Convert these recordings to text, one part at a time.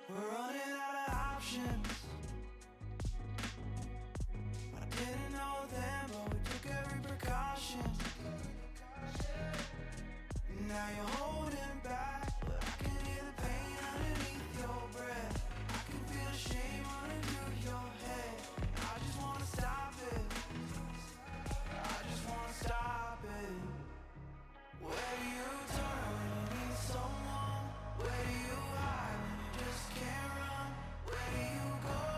We're running out of options. I didn't know then, but we took every precaution. Now you're holding back, but I can hear the pain underneath your breath. I can feel the shame running through your head. I just wanna stop it. I just wanna stop it. Where do you turn when you need someone? Where do you hide when you just can't run? Where do you go?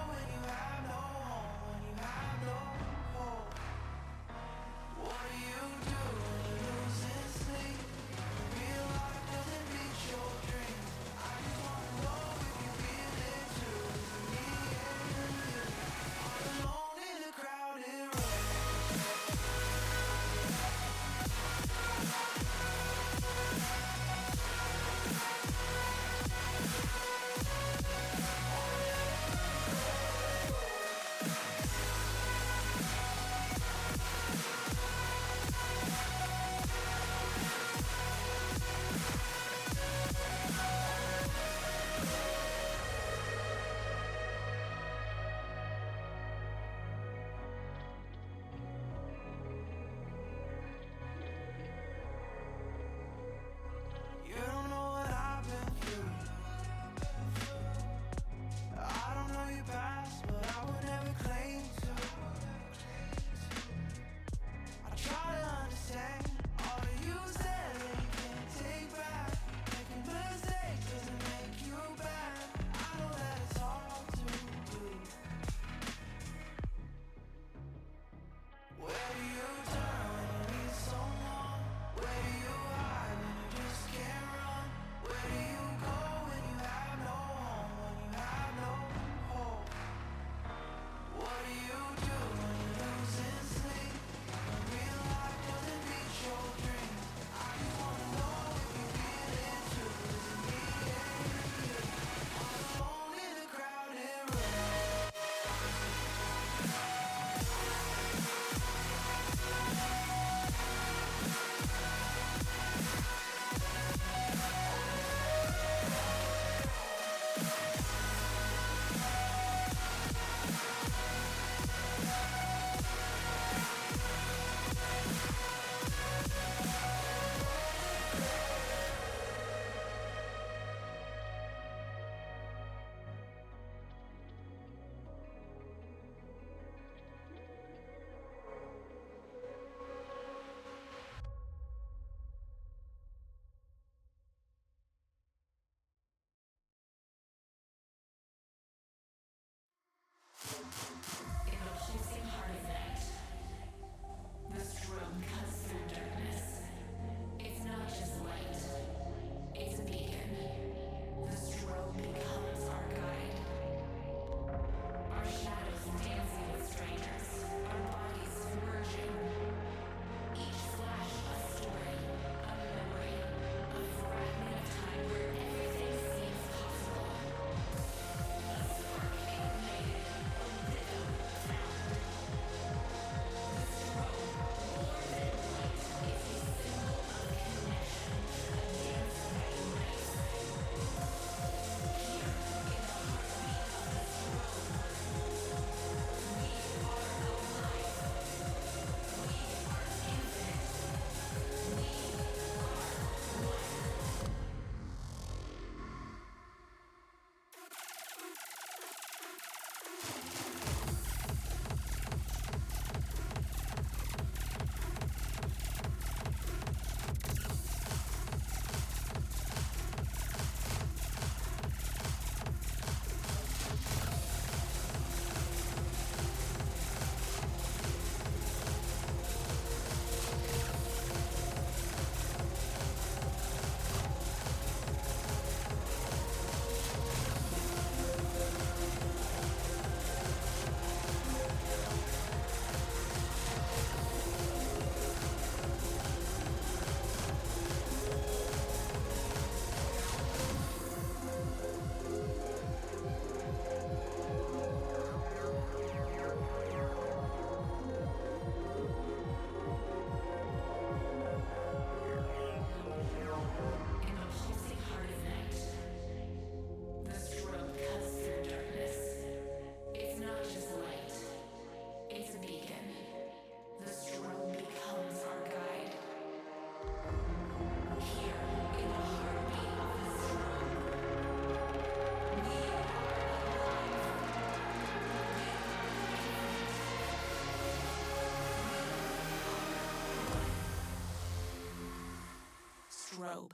robe.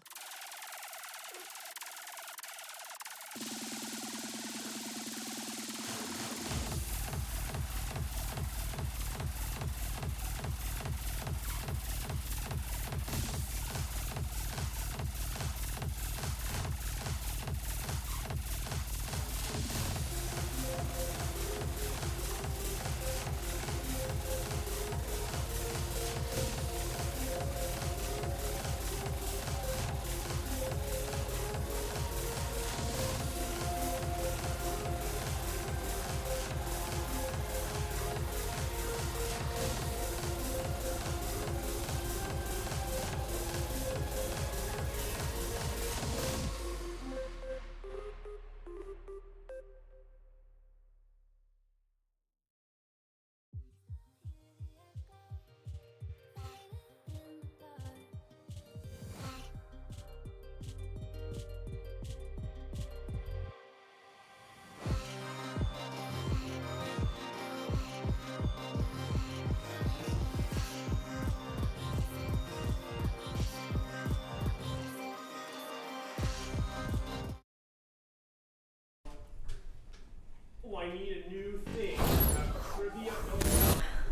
I need a new thing.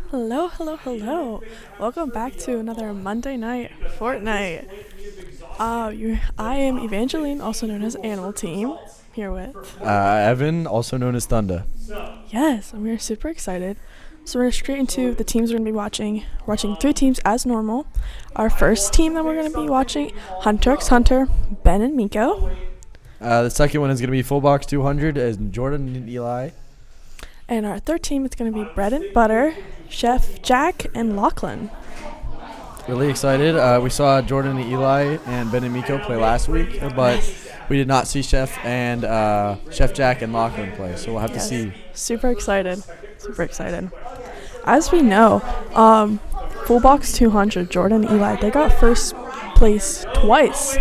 Hello, hello, hello. Welcome back to another Monday night Fortnite. I am Evangeline, also known as Animal Team, here with Evan, also known as Thunder. Yes, and we're super excited. So we're straight into the teams we're going to be watching. We're watching 3 teams as normal. Our first team that we're going to be watching, Hunter x Hunter, Ben and Miko. The second one is going to be Full Box 200 as Jordan and Eli. And our third team is going to be Bread and Butter, Chef Jack, and Lachlan. Really excited. We saw Jordan and Eli and Ben and Miko play last week, but we did not see Chef Jack and Lachlan play, so we'll have to see. Super excited. Super excited. As we know, Full Box 200, Jordan and Eli, they got first place twice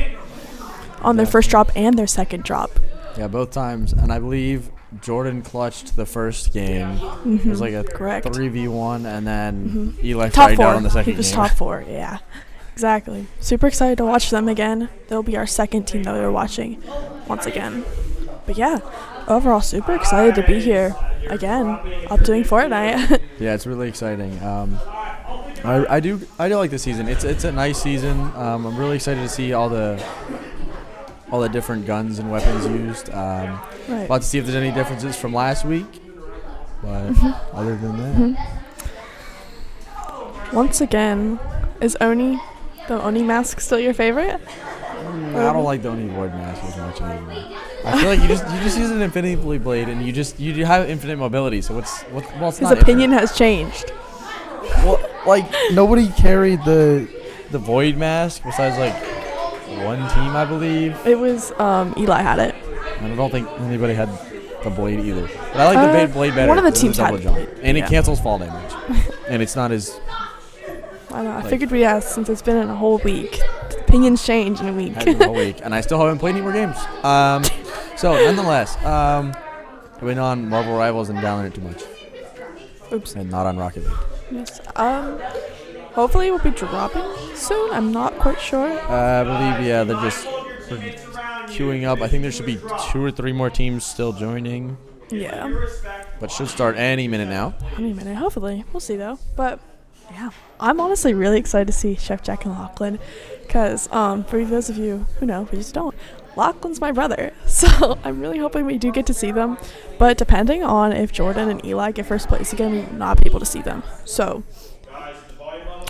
on their first drop and their second drop. Yeah, both times. And I believe Jordan clutched the first game. It was like a 3v1, and then Eli tried down on the second game. He was top 4, yeah. Exactly. Super excited to watch them again. They'll be our second team that we're watching once again. But yeah, overall super excited to be here again, up doing Fortnite. Yeah, it's really exciting. I do like this season. It's a nice season. I'm really excited to see all the different guns and weapons used. Right. About to see if there's any differences from last week. But other than that. Once again, is the Oni mask still your favorite? I don't like the Oni Void mask as much anymore. I feel like you just use an infinity blade and you have infinite mobility. So it's His opinion has changed. Well, like nobody carried the Void mask besides like one team, I believe. It was Eli had it. And I don't think anybody had the blade either. But I like the blade better. One of the teams had jump. blade. And it cancels fall damage. And it's not as... I know. I figured we'd ask since it's been in a whole week. Opinions change in a week. A whole week. And I still haven't played any more games. So, nonetheless, I've been on Marvel Rivals and downloading it too much. Oops. And not on Rocket League. Yes. Hopefully we'll be dropping soon. I'm not quite sure. I believe, yeah, they're just queuing up. I think there should be 2 or 3 more teams still joining. Yeah. But should start any minute now. Any minute, hopefully. We'll see, though. But, yeah. I'm honestly really excited to see Chef Jack and Lachlan. Because, for those of you who know, who just don't, Lachlan's my brother. So, I'm really hoping we do get to see them. But depending on if Jordan and Eli get first place again, we will not be able to see them. So...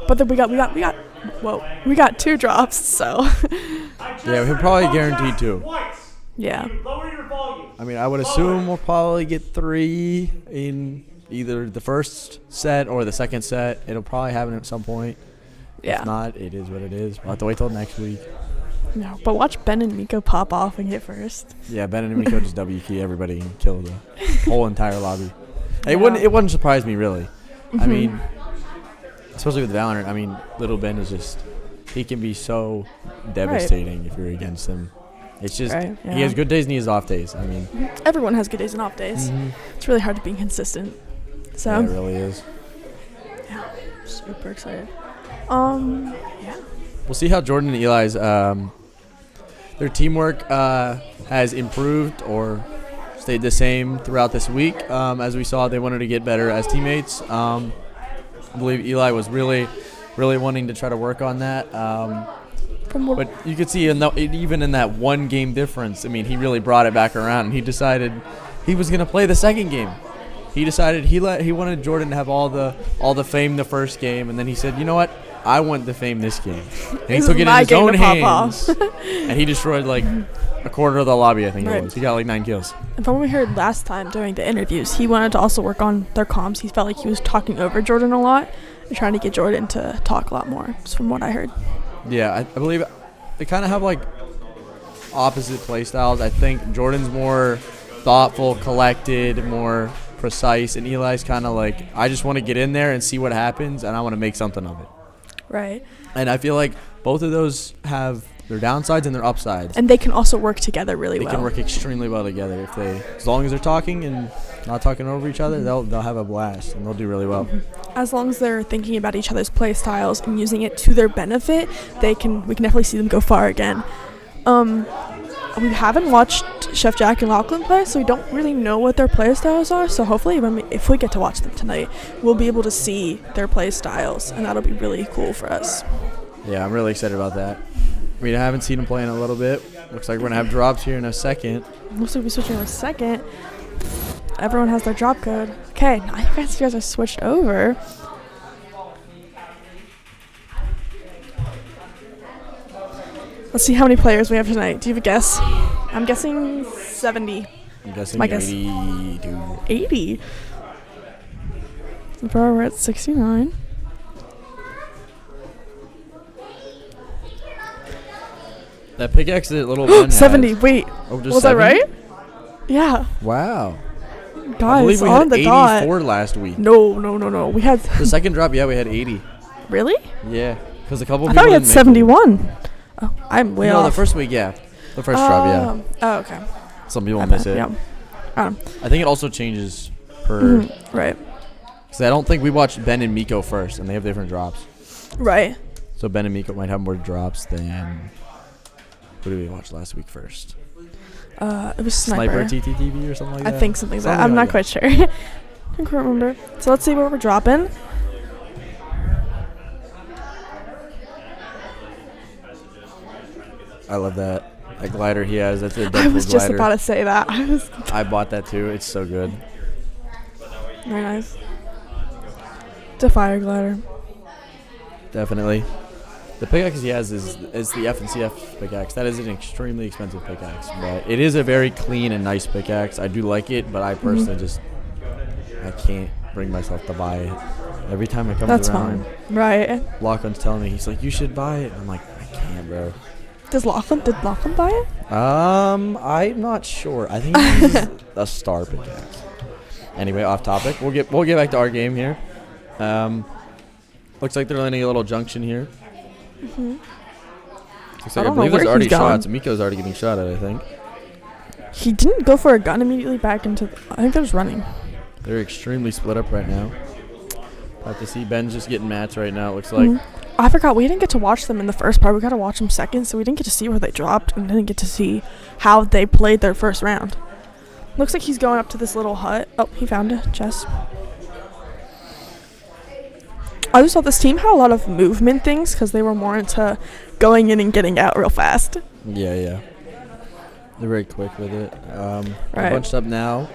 But then we got 2 drops, so. Yeah, we're probably guaranteed 2. Yeah. I mean, I would assume we'll probably get 3 in either the first set or the second set. It'll probably happen at some point. Yeah. If not, it is what it is. We'll have to wait till next week. No, but watch Ben and Miko pop off and get first. Yeah, Ben and Miko just W key everybody and kill the whole entire lobby. It wouldn't surprise me, really. I mean... Especially with Valorant, I mean, little Ben is he can be so devastating if you're against him. It's just, he has good days and he has off days. I mean, everyone has good days and off days. It's really hard to be consistent. So, yeah, it really is. Yeah, super excited. Yeah. We'll see how Jordan and Eli's their teamwork has improved or stayed the same throughout this week. As we saw, they wanted to get better as teammates. I believe Eli was really wanting to try to work on that. But you could see even in that one game difference, I mean, he really brought it back around, and he decided he was going to play the second game. He decided he wanted Jordan to have all the fame the first game, and then he said, you know what? I want the fame this game. And he took it in his own hands, and he destroyed like a quarter of the lobby, I think it was. He got like 9 kills. And from what we heard last time during the interviews, he wanted to also work on their comms. He felt like he was talking over Jordan a lot and trying to get Jordan to talk a lot more, just from what I heard. Yeah, I believe they kind of have like opposite play styles. I think Jordan's more thoughtful, collected, more precise, and Eli's kind of like, I just want to get in there and see what happens, and I want to make something of it. Right. And I feel like both of those have their downsides and their upsides. And they can also work together really well. They can work extremely well together as long as they're talking and not talking over each other. They'll have a blast and they'll do really well. As long as they're thinking about each other's play styles and using it to their benefit, we can definitely see them go far again. We haven't watched Chef Jack and Lachlan play, so we don't really know what their play styles are. So hopefully, if we get to watch them tonight, we'll be able to see their play styles, and that'll be really cool for us. Yeah, I'm really excited about that. I mean, I haven't seen them play in a little bit. Looks like we're going to have drops here in a second. Looks like we'll be switching in a second. Everyone has their drop code. Okay, now you guys are switched over. Let's see how many players we have tonight. Do you have a guess? I'm guessing 70. I'm guessing my 82. Guess. 80? So far we're at 69. That pickaxe that little Ben 70. has. Wait. Oh, was 70? I right? Yeah. Wow. Guys, I believe we on had the 84 dot. last week. No. We had... The second drop, yeah, we had 80. Really? Yeah. Because a couple I people thought we had didn't 71. Oh, I'm way off. No, the first week, yeah. The first drop, yeah. Oh, okay. Some people miss it. Yeah. I think it also changes per... Right. Because I don't think we watched Ben and Miko first, and they have different drops. Right. So Ben and Miko might have more drops than... Who did we watch last week first? It was Sniper. TTTV or something like that? I think something like that. I'm not quite sure. I can't remember. So let's see where we're dropping. I love that. That glider he has. That's a Deadpool I was just glider. about to say that. I bought that too. It's so good. Very nice. It's a fire glider. Definitely. The pickaxe he has is the F&CF pickaxe. That is an extremely expensive pickaxe, but it is a very clean and nice pickaxe. I do like it, but I personally I can't bring myself to buy it. Every time it comes around, fine. Right. Lachlan's telling me, he's like, you should buy it. I'm like, I can't, bro. Did Lachlan buy it? I'm not sure. I think he uses a star pickaxe. Anyway, off topic. We'll get back to our game here. Looks like they're landing a little junction here. Looks like I believe there's already shots. Miko's already getting shot at, I think. He didn't go for a gun immediately back into... I think they're just running. They're extremely split up right now. Have to see Ben's just getting mats right now, it looks like. I forgot. We didn't get to watch them in the first part. We got to watch them second, so we didn't get to see where they dropped and didn't get to see how they played their first round. Looks like he's going up to this little hut. Oh, he found a chest. I just thought this team had a lot of movement things because they were more into going in and getting out real fast. Yeah. They're very quick with it. Right. They're bunched up now.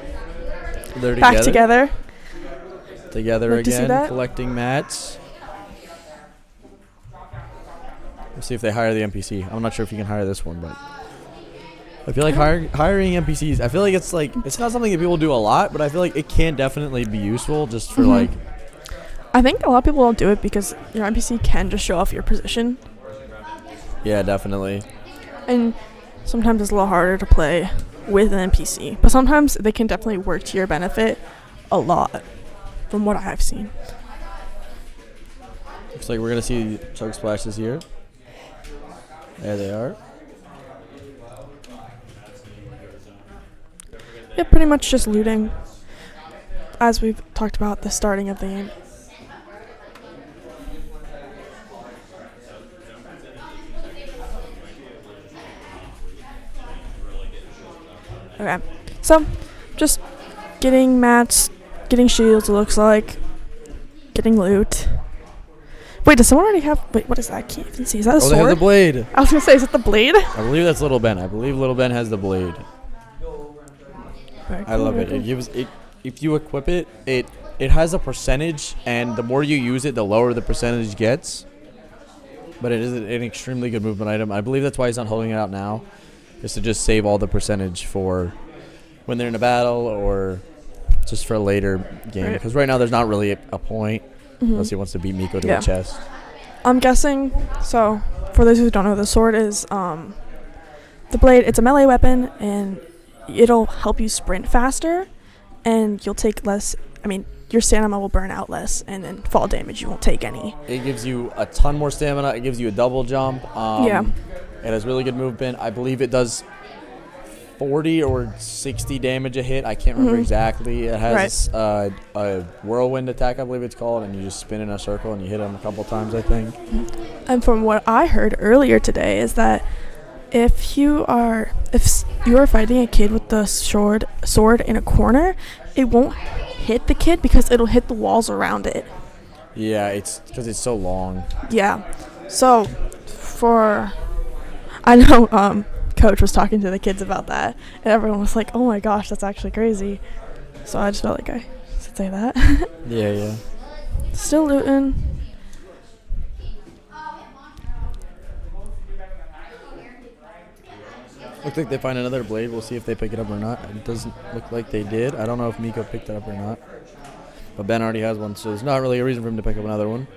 They're back together. Together like again, collecting mats. Let's see if they hire the NPC. I'm not sure if you can hire this one, but I feel like hiring NPCs, I feel like it's not something that people do a lot, but I feel like it can definitely be useful just for like... I think a lot of people don't do it because your NPC can just show off your position. Yeah, definitely. And sometimes it's a little harder to play with an NPC, but sometimes they can definitely work to your benefit a lot, from what I've seen. Looks like we're going to see chug splashes here. There they are. Yeah, pretty much just looting, as we've talked about the starting of the game. Okay. So, just getting mats, getting shields, it looks like. Getting loot. Wait, does someone already have... Wait, what is that? I can't even see. Is that a sword? They have the blade. I was going to say, is it the blade? I believe that's Little Ben. I believe Little Ben has the blade. I love it. It gives it. If you equip it, it has a percentage, and the more you use it, the lower the percentage gets. But it is an extremely good movement item. I believe that's why he's not holding it out now, is to just save all the percentage for when they're in a battle or just for a later game. Because right now there's not really a point unless he wants to beat Miko to a chest. I'm guessing. So, for those who don't know, the sword is the blade. It's a melee weapon, and it'll help you sprint faster, and you'll take less. I mean, your stamina will burn out less, and then fall damage you won't take any. It gives you a ton more stamina. It gives you a double jump. Yeah. It has really good movement. I believe it does 40 or 60 damage a hit. I can't remember exactly. It has a whirlwind attack, I believe it's called, and you just spin in a circle and you hit them a couple times, I think. And from what I heard earlier today is that if you are fighting a kid with the sword in a corner, it won't hit the kid because it'll hit the walls around it. Yeah, it's because it's so long. Yeah. So I know Coach was talking to the kids about that, and everyone was like, oh my gosh, that's actually crazy. So I just felt like I should say that. Yeah. Still looting. Looks like they find another blade. We'll see if they pick it up or not. It doesn't look like they did. I don't know if Miko picked it up or not. But Ben already has one, so there's not really a reason for him to pick up another one.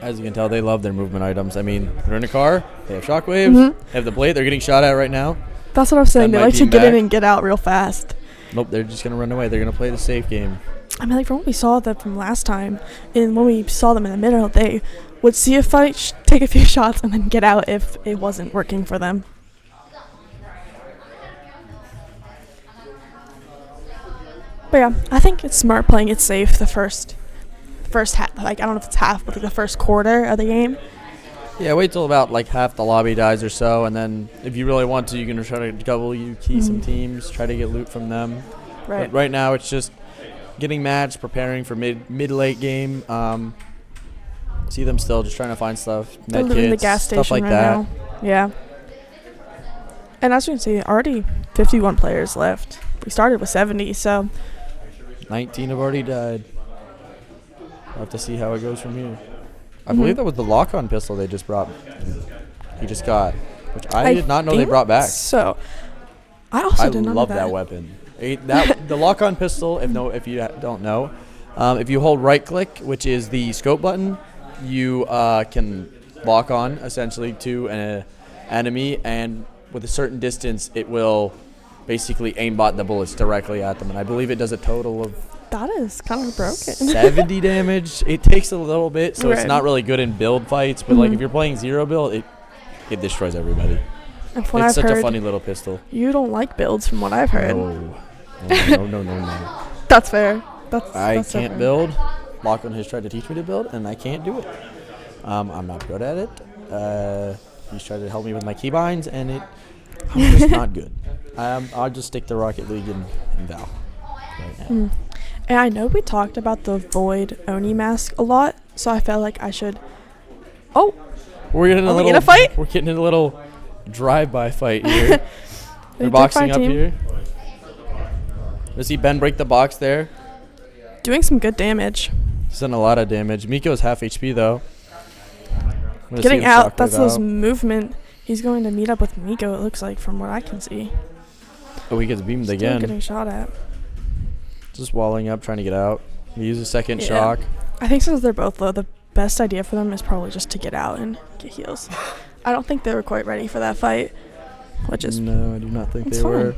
As you can tell, they love their movement items. I mean, they're in a car. They have shockwaves. They have the blade. They're getting shot at right now. That's what I was saying. Ben They might like to beam get in back. and get out real fast. Nope, they're just going to run away. They're going to play the safe game. I mean, like from what we saw them from last time, and when we saw them in the middle, they would see a fight, take a few shots, and then get out if it wasn't working for them. But yeah, I think it's smart playing it safe the first half. Like, I don't know if it's half, but like the first quarter of the game. Yeah, wait till about like half the lobby dies or so, and then if you really want to, you can try to WK some teams, try to get loot from them. Right. But right now, it's just getting matched, preparing for mid-late game. See them still just trying to find stuff, They're med looting the kits, gas station stuff like right that. now. Yeah. And as you can see, already 51 players left. We started with 70, so 19 have already died. We'll have to see how it goes from here. I believe that was the lock-on pistol they just brought. He just got, which I did not know they think brought back. So I also did not know love that. that weapon. The lock-on pistol. If you don't know, if you hold right-click, which is the scope button, you can lock on essentially to an enemy, and with a certain distance, it will basically aimbot the bullets directly at them. And I believe it does a total of That is kind of broken. 70 damage. It takes a little bit, so it's Right. not really good in build fights. But like if you're playing zero build, it destroys everybody. And from what It's I've such a heard, funny little pistol. you don't like builds from what I've heard. No. That's fair. I that's so can't fair. build. Lachlan has tried to teach me to build, and I can't do it. I'm not good at it. He's tried to help me with my keybinds, and I'm just not good. I'll just stick to Rocket League and Val right now. And I know we talked about the Void Oni mask a lot, so I felt like I should. Oh, We're getting Are we in a fight? We're getting in a little drive-by fight here. They They're did boxing fight up team. here. Let's see Ben break the box there. doing some good damage. He's done a lot of damage. Miko's half HP though. I'm gonna see Getting him out. shockwave That's his out. movement. He's going to meet up with Miko. It looks like from what I can see. Oh, he gets beamed Still again. getting shot at. Just walling up, trying to get out. He uses second Yeah. shock. I think since they're both low, the best idea for them is probably just to get out and get heals. I don't think they were quite ready for that fight, which is No, I do not think It's they fine. were.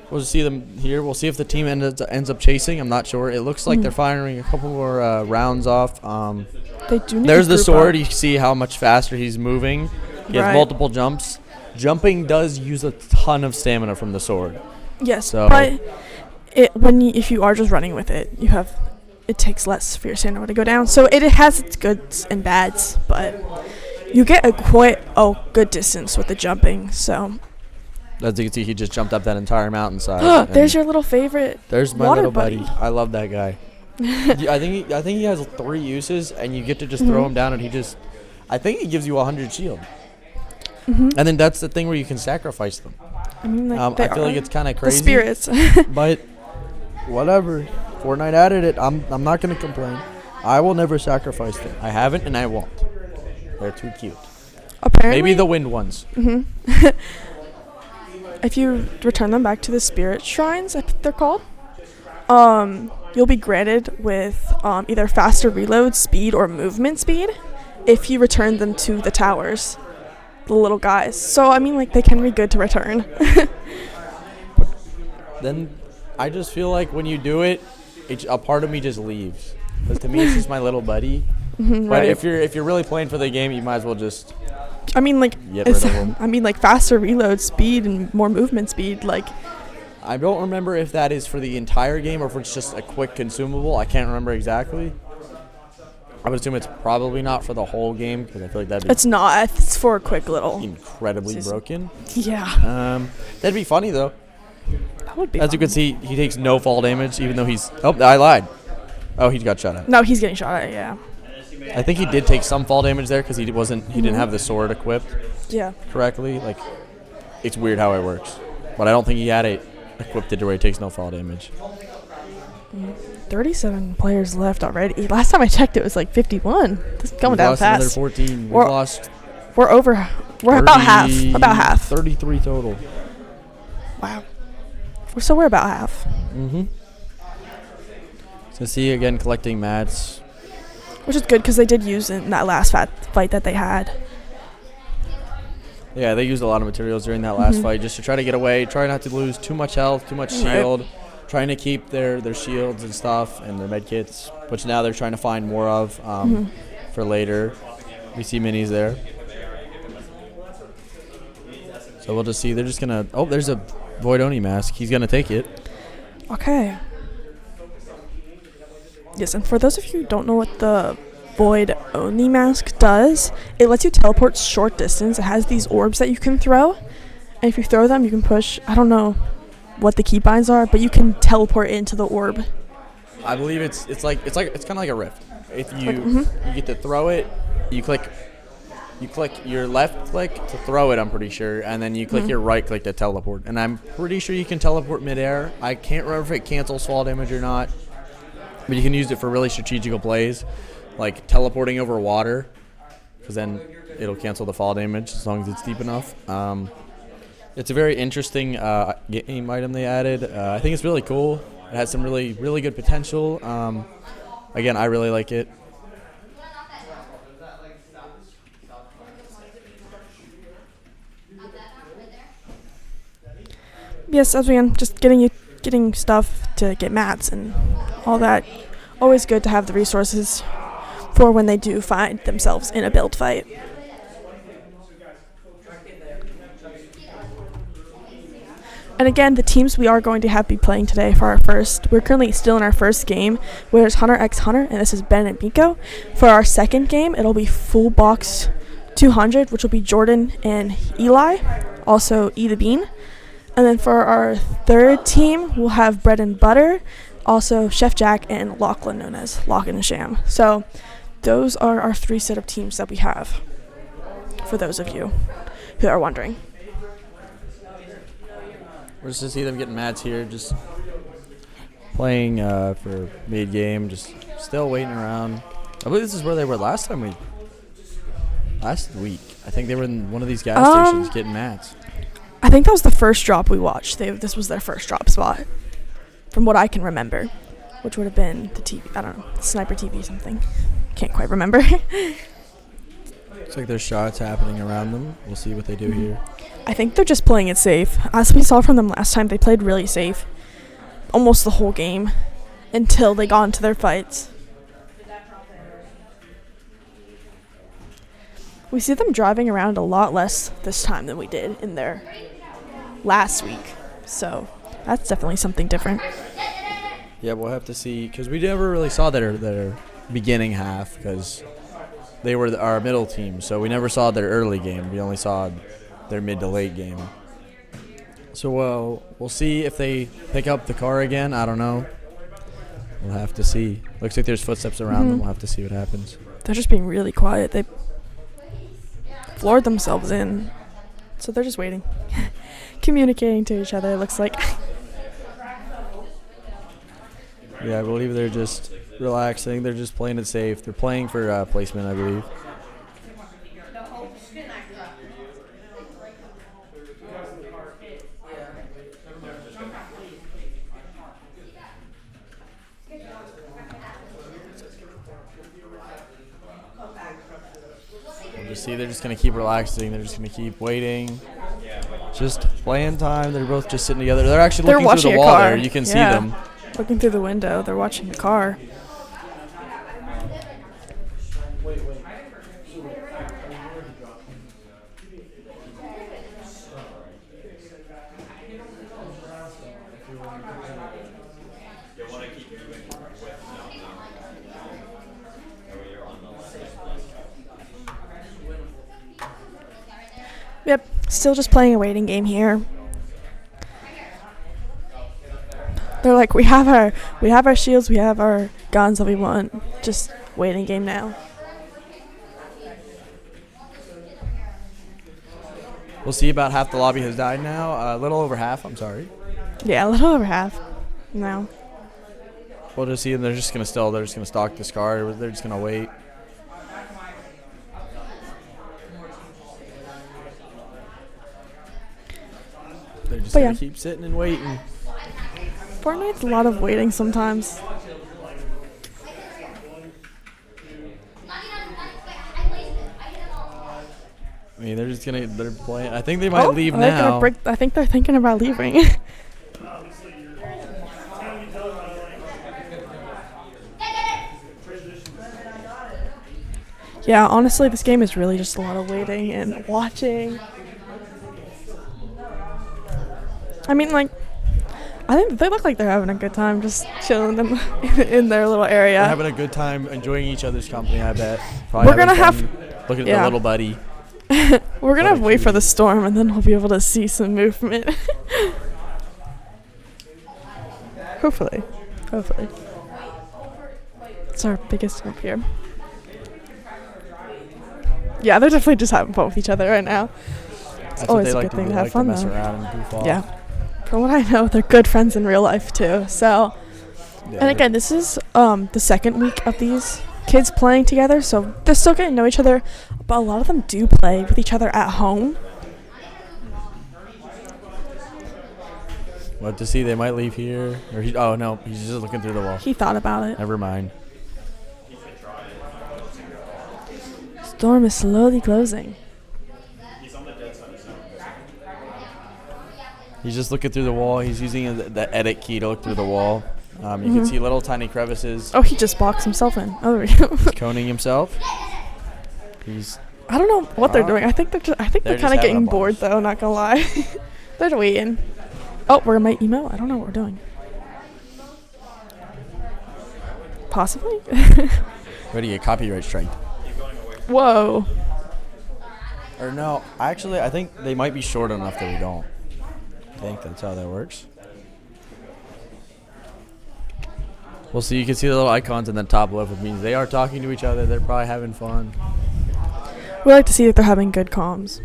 We'll just see them here. We'll see if the team ends up chasing. I'm not sure. It looks like they're firing a couple more rounds off. they do. Need There's to the group sword. up. You see how much faster he's moving. He has Right. multiple jumps. Jumping does use a ton of stamina from the sword. Yes, So- but if you are just running with it, it takes less for your stamina to go down. So it has its goods and bads, but you get a quite good distance with the jumping. So As you can see, he just jumped up that entire mountainside. there's your little favorite. There's my water little buddy. I love that guy. I think he has 3 uses, and you get to just throw him down, and I think he gives you 100 shield. And then that's the thing where you can sacrifice them. I mean, like, I feel like it's kind of crazy. The spirits. But whatever. Fortnite added it. I'm not going to complain. I will never sacrifice them. I haven't, and I won't. They're too cute. Apparently, Maybe the wind ones. if you return them back to the spirit shrines, I think they're called, you'll be granted with either faster reload speed or movement speed if you return them to the towers, the little guys. So, I mean, like, they can be good to return. Then I just feel like when you do it, a part of me just leaves. Because to me, it's just my little buddy. But Right. if you're really playing for the game, you might as well just I mean, like, get rid of them. I mean, like, faster reload speed and more movement speed, like, I don't remember if that is for the entire game or if it's just a quick consumable. I can't remember exactly. I would assume it's probably not for the whole game because I feel like that'd be it's not. It's for a quick little. incredibly broken. Yeah. That'd be funny though. That would be As you fun. can see, he takes no fall damage even though he's. Oh, I lied. Oh, he got shot at. No, he's getting shot at, yeah. I think he did take some fall damage there because he didn't have the sword equipped Yeah. correctly. Like, it's weird how it works, but I don't think he had it equipped to where he takes no fall damage. 37 players left already. Last time I checked, it was like 51. It's going We've down lost another fast. 14. We've We're- lost. We're over. We're about half. About half. 33 total. Wow. We're about half. Mm-hmm. So see again collecting mats. Which is good because they did use it in that last fight that they had. Yeah, they used a lot of materials during that last fight just to try to get away, try not to lose too much health, too much Right. shield, trying to keep their shields and stuff and their med kits, which now they're trying to find more of for later. We see minis there. So we'll just see. They're just going to... Oh, there's a Void Oni mask. He's going to take it. Okay. Yes, and for those of you who don't know what the Void Only mask does, it lets you teleport short distance. It has these orbs that you can throw, and if you throw them, you can push. I don't know what the keybinds are, but you can teleport into the orb. I believe it's kind of like a rift. If you get to throw it, you click your left click to throw it, I'm pretty sure, and then you click your right click to teleport. And I'm pretty sure you can teleport midair. I can't remember if it cancels fall damage or not, but you can use it for really strategical plays, like teleporting over water, because then it'll cancel the fall damage as long as it's deep enough. It's a very interesting game item they added. I think it's really cool. It has some really, really good potential. Again, I really like it. Yes, as we can, just getting stuff to get mats and all that. Always good to have the resources for when they do find themselves in a build fight. And again, the teams we are going to be playing today for our first, we're currently still in our first game, where it's Hunter x Hunter, and this is Ben and Miko. For our second game, it'll be Full Box 200, which will be Jordan and Eli, also E the Bean. And then for our third team, we'll have Bread and Butter, also Chef Jack, and Lachlan, known as Lock and Sham. So those are our 3 set of teams that we have, for those of you who are wondering. We're just to see them getting mats here, just playing for mid game, just still waiting around. I believe this is where they were last week. I think they were in one of these gas stations getting mats. I think that was the first drop we watched. This was their first drop spot, from what I can remember, which would have been the TV. I don't know, Sniper TV something. Can't quite remember. Looks like there's shots happening around them. We'll see what they do here. I think they're just playing it safe. As we saw from them last time, they played really safe almost the whole game until they got into their fights. We see them driving around a lot less this time than we did in their last week. So that's definitely something different. Yeah, we'll have to see, because we never really saw their beginning half, because they were our middle team, so we never saw their early game. We only saw their mid to late game. So we'll see if they pick up the car again. I don't know. We'll have to see. Looks like there's footsteps around them. We'll have to see what happens. They're just being really quiet. They floored themselves in, so they're just waiting. Communicating to each other, looks like. Yeah, I believe they're just relaxing. They're just playing it safe. They're playing for placement, I believe. Just see, they're just going to keep relaxing. They're just going to keep waiting. Just playing time. They're both just sitting together. They're actually looking through the wall there. You can see them. Looking through the window. They're watching the car. Yep, still just playing a waiting game here. They're like, we have our shields, we have our guns that we want. Just waiting game now. We'll see. About half the lobby has died now. A little over half. I'm sorry. Yeah, a little over half now. We'll just see. They're just gonna stalk this car. They're just gonna wait. They're just gonna keep sitting and waiting. Fortnite's a lot of waiting sometimes. I mean, they're playing. I think they might leave now. I think they're thinking about leaving. Yeah, honestly, this game is really just a lot of waiting and watching. I mean, like, I think they look like they're having a good time just chilling in their little area. They're having a good time enjoying each other's company, I bet. We're going to have... Looking at their little buddy. We're going to wait for the storm, and then we'll be able to see some movement. Hopefully. It's our biggest hope here. Yeah, they're definitely just having fun with each other right now. It's always a good thing to have fun, mess though. Around and goof off. Yeah. From what I know, they're good friends in real life, too. So, yeah, and again, this is the second week of these kids playing together, so they're still getting to know each other, but a lot of them do play with each other at home. What to see? They might leave here. Or oh, no. He's just looking through the wall. He thought about it. Never mind. Storm is slowly closing. He's just looking through the wall. He's using the edit key to look through the wall. You can see little tiny crevices. Oh, he just boxed himself in. Oh, there we go. He's coning himself. I don't know what they're doing. I think they're kind of getting bored, though. Not gonna lie. They're waiting. Oh, we're gonna email. I don't know what we're doing. Possibly. Ready to get copyright strike. Whoa. Or no, actually, I think they might be short enough that we don't. I think that's how that works. We'll see. You can see the little icons in the top left, which means they are talking to each other. They're probably having fun. We like to see that they're having good comms.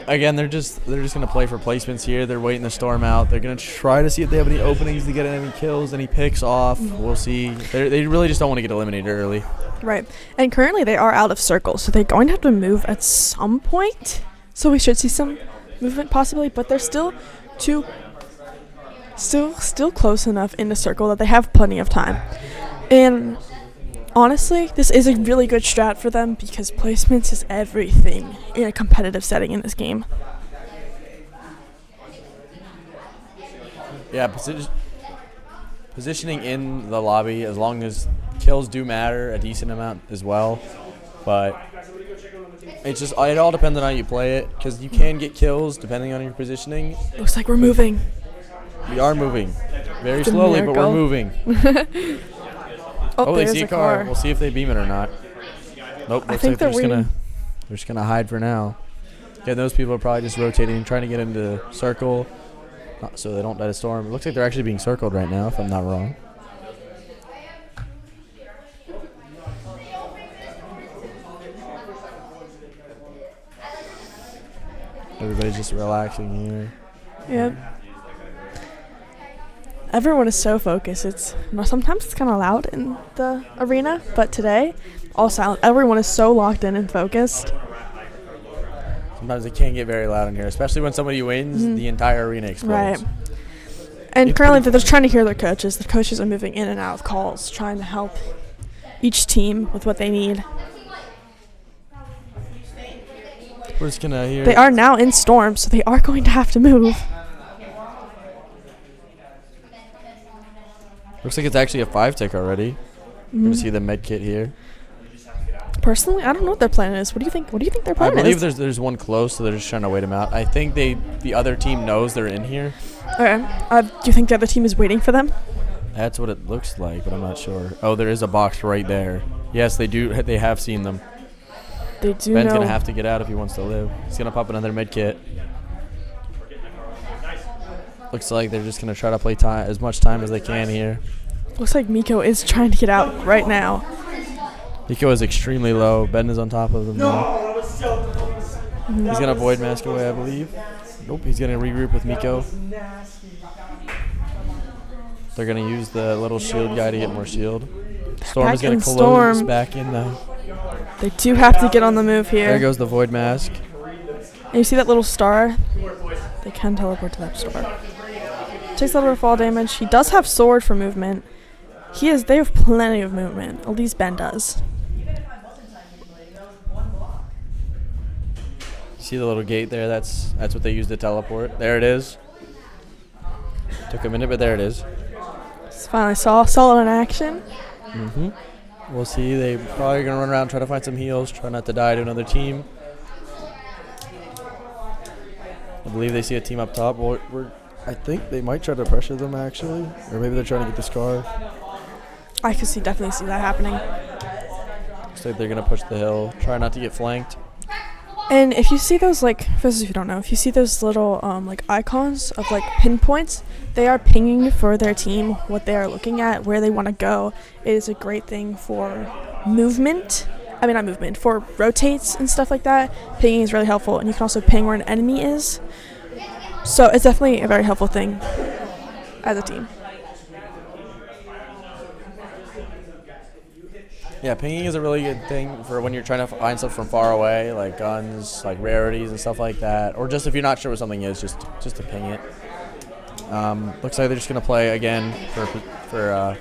Again, they're just gonna play for placements here. They're waiting the storm out. They're gonna try to see if they have any openings to get any kills, any picks off. We'll see. They really just don't want to get eliminated early. Right. And currently they are out of circles, so they're going to have to move at some point. So we should see some movement possibly, but they're still close enough in the circle that they have plenty of time. And honestly, this is a really good strat for them because placements is everything in a competitive setting in this game. Yeah, positioning in the lobby, as long as kills do matter a decent amount as well. But It's just it all depends on how you play it, because you can get kills depending on your positioning. Looks like we're moving. We are moving, very The slowly, but we're miracle. moving. Oh, they there's see a car. We'll see if they beam it or not. Nope. I Looks think like they're they're just gonna hide for now. Yeah, those people are probably just rotating, trying to get into circle, so they don't die to storm. It looks like they're actually being circled right now, if I'm not wrong. Everybody's just relaxing here. Yep. Everyone is so focused. Sometimes it's kind of loud in the arena, but today, all silent. Everyone is so locked in and focused. Sometimes it can get very loud in here, especially when somebody wins. The entire arena explodes. Right. And It's currently, pretty they're trying to hear their coaches. The coaches are moving in and out of calls, trying to help each team with what they need. We're just gonna hear. They are now in storm, so they are going to have to move. Looks like it's actually a 5-tick already. We're gonna see the med kit here. Personally, I don't know what their plan is. What do you think? What do you think their plan I believe is? there's one close, so they're just trying to wait him out. I think the other team knows they're in here. Okay. Do you think the other team is waiting for them? That's what it looks like, but I'm not sure. Oh, there is a box right there. Yes, they do. They have seen them. They do Ben's know. gonna have to get out if he wants to live. He's gonna pop another med kit. Looks like they're just gonna try to play as much time as they can here. Looks like Miko is trying to get out right now. Nico is extremely low. Ben is on top of him now. He's gonna void mask away, I believe. Nope, he's gonna regroup with Miko. They're gonna use the little shield guy to get more shield. Storm Back is gonna in close Storm. back in though. They do have to get on the move here. There goes the void mask. And you see that little star? They can teleport to that star. Takes a little bit of fall damage. He does have sword for movement. They have plenty of movement. At least Ben does. See the little gate there? That's what they use to teleport. There it is. Took a minute, but there it is. Just finally saw it in action. We'll see. They probably gonna run around, try to find some heals, try not to die to another team. I believe they see a team up top. I think they might try to pressure them actually, or maybe they're trying to get the scar. I could definitely see that happening. Looks like they're gonna push the hill, try not to get flanked. And if you see those, for those of you who don't know, if you see those little icons of pinpoints, they are pinging for their team what they are looking at, where they want to go. It is a great thing for movement. I mean, not movement, for rotates and stuff like that. Pinging is really helpful, and you can also ping where an enemy is. So it's definitely a very helpful thing as a team. Yeah, pinging is a really good thing for when you're trying to find stuff from far away, like guns, like rarities and stuff like that, or just if you're not sure what something is, just to ping it. Looks like they're just gonna play again for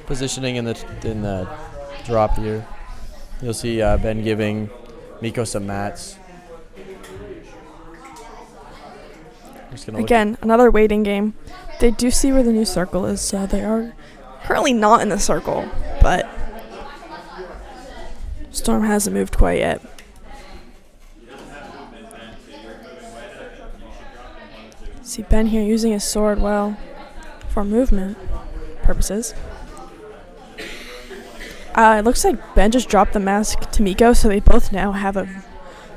positioning in the drop here. You'll see Ben giving Miko some mats. Again, another waiting game. They do see where the new circle is, so they are currently not in the circle, but Storm hasn't moved quite yet. See Ben here using his sword well for movement purposes. It looks like Ben just dropped the mask to Miko, so they both now have a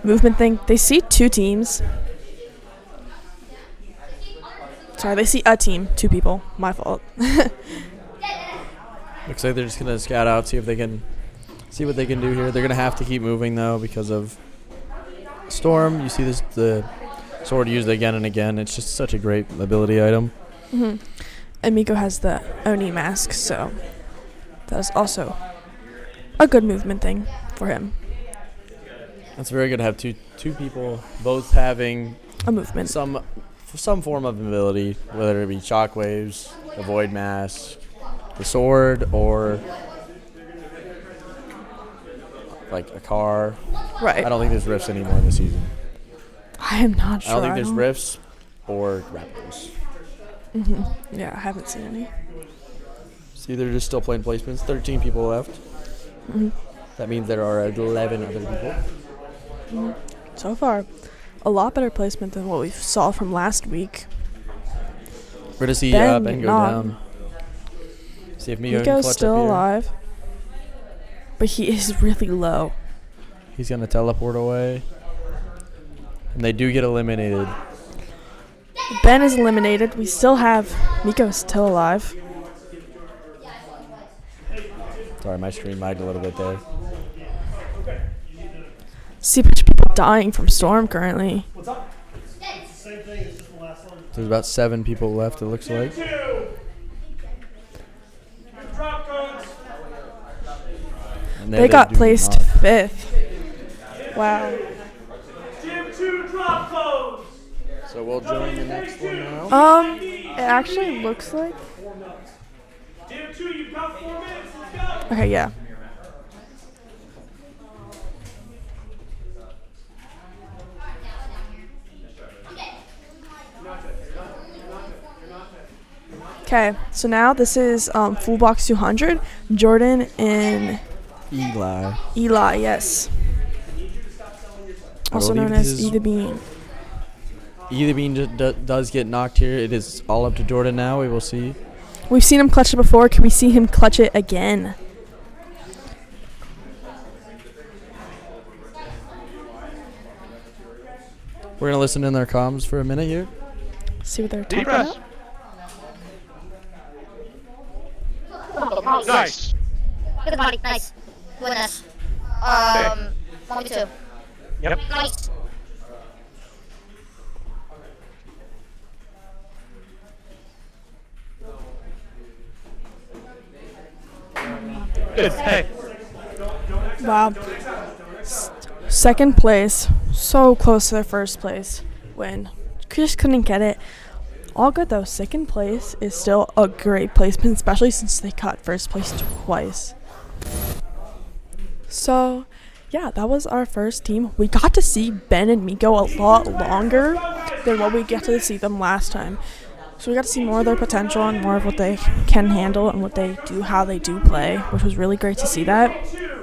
movement thing. They see two teams. Sorry, they see a team, two people. My fault. Looks like they're just gonna scout out, see what they can do here. They're gonna have to keep moving though because of Storm. You see the sword used again and again. It's just such a great ability item. And Miko has the Oni mask, so that is also a good movement thing for him. It's very good to have two people both having A movement. some form of ability, whether it be shockwaves, the void mask, the sword, or like a car. Right. I don't think there's rifts anymore in the season. I am not sure. I don't think there's rifts or grapplers. Yeah, I haven't seen any. See, they're just still playing placements. 13 people left. That means there are 11 other people. So far, a lot better placement than what we saw from last week. We're to see Ben Ben go not. down. See if Miko can Miko's clutch still up here. alive, but he is really low. He's going to teleport away. And they do get eliminated. Ben is eliminated. We still have Miko still alive. Sorry, my screen lagged a little bit there. See a bunch of people dying from Storm currently. What's up? It's the same thing. It's just the last one. There's about 7 people left, it looks like. Drop codes. And They got do placed not. 5th. Wow. Gym 2 drop codes. So we'll join the next one now. It actually looks like. Gym 2, you've got 4 minutes. Let's go. Okay, yeah. Okay, so now this is full box 200. Jordan and Eli. Eli, yes. I Also believe known this as is- E the Bean. Either Bean does get knocked here. It is all up to Jordan now. We will see. We've seen him clutch it before. Can we see him clutch it again? We're going to listen in their comms for a minute here. See what they're talking about. Nice. Good body, nice. Goodness. 1v2. Yep. Nice. Good. Hey. Wow. Second place. So close to their first place win. Just couldn't get it. All good though. Second place is still a great placement, especially since they got first place twice. So, yeah, that was our first team. We got to see Ben and Miko a lot longer than what we got to see them last time. So we got to see more of their potential and more of what they can handle and what they do, how they do play, which was really great to see that.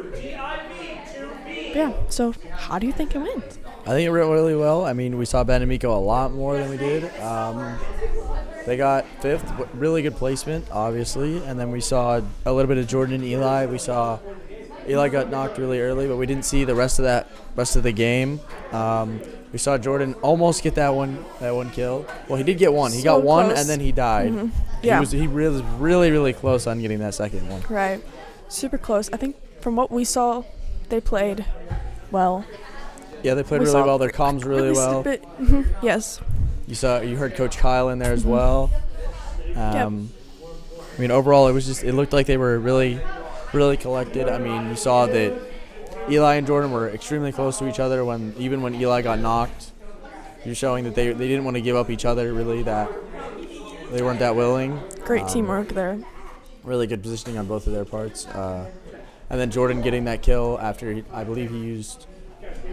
But yeah, so how do you think it went? I think it went really well. I mean, we saw Ben and Miko a lot more than we did. They got 5th, really good placement, obviously. And then we saw a little bit of Jordan and Eli. We saw Eli got knocked really early, but we didn't see the rest of the game. We saw Jordan almost get that one kill. Well, he did get one. He So got one, close. and then he died. Yeah. He was really close on getting that second one. Right. Super close. I think from what we saw, they played well. Yeah, they played We really saw well. Their comms really well. Yes. You heard Coach Kyle in there as well. I mean, overall, it looked like they were really collected. I mean, you saw that Eli and Jordan were extremely close to each other even when Eli got knocked. You're showing that they didn't want to give up each other, really, that they weren't that willing. Great teamwork there. Really good positioning on both of their parts. And then Jordan getting that kill after, I believe he used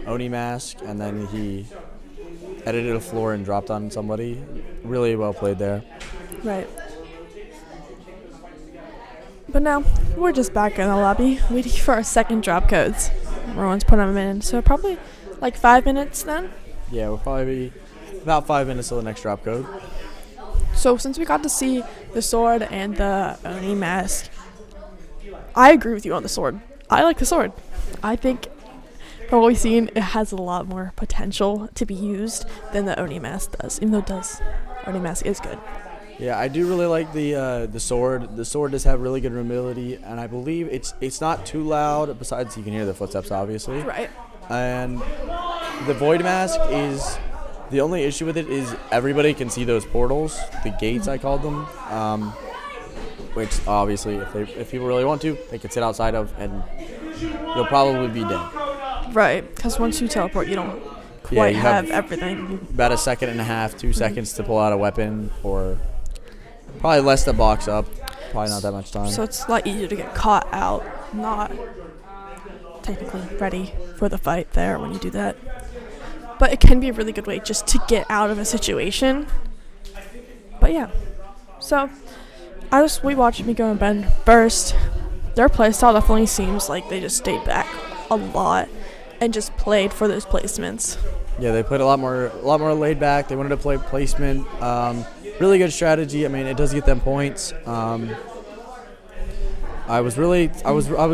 Oni Mask, and then he edited a floor and dropped on somebody. Really well played there. Right. But now, we're just back in the lobby waiting for our second drop codes. Everyone's putting them in. So probably like 5 minutes then. Yeah, we'll probably be about 5 minutes till the next drop code. So since we got to see the sword and the Oni mask, I agree with you on the sword. I like the sword. I think from what we've seen, it has a lot more potential to be used than the Oni mask does, even though Oni mask is good. Yeah, I do really like the sword. The sword does have really good mobility, and I believe it's not too loud. Besides, you can hear the footsteps, obviously. Right. And the void mask is the only issue with it is everybody can see those portals, the gates I called them, which obviously if people really want to, they could sit outside of, and you'll probably be dead. Right, because once you teleport, you don't quite you have have everything. About a second and a half, 2 seconds to pull out a weapon, or probably less to box up. Probably not that much time. So it's a lot easier to get caught out, not technically ready for the fight there when you do that. But it can be a really good way just to get out of a situation. But yeah, so we watched Miko and Ben first. Their playstyle definitely seems like they just stayed back a lot. and just played for those placements. Yeah, they played a lot more laid back. They wanted to play placement. Really good strategy. I mean, it does get them points. I was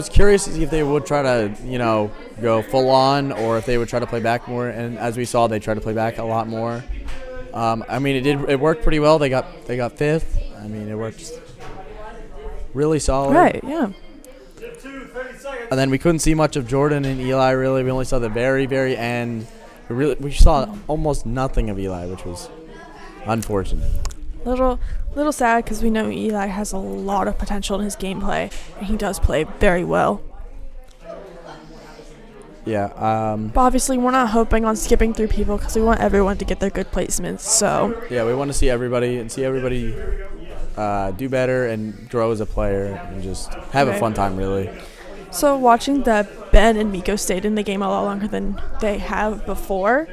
curious to see if they would try to, go full on, or if they would try to play back more. And as we saw, they tried to play back a lot more. I mean, it worked pretty well. They got fifth. I mean, it worked really solid. Right, yeah. And then we couldn't see much of Jordan and Eli, really. We only saw the very, very end. We saw almost nothing of Eli, which was unfortunate. Little sad, because we know Eli has a lot of potential in his gameplay, and he does play very well. Yeah. But obviously, we're not hoping on skipping through people, because we want everyone to get their good placements. So yeah, we want to see everybody do better and grow as a player and just have a fun time, really. So watching that Ben and Miko stayed in the game a lot longer than they have before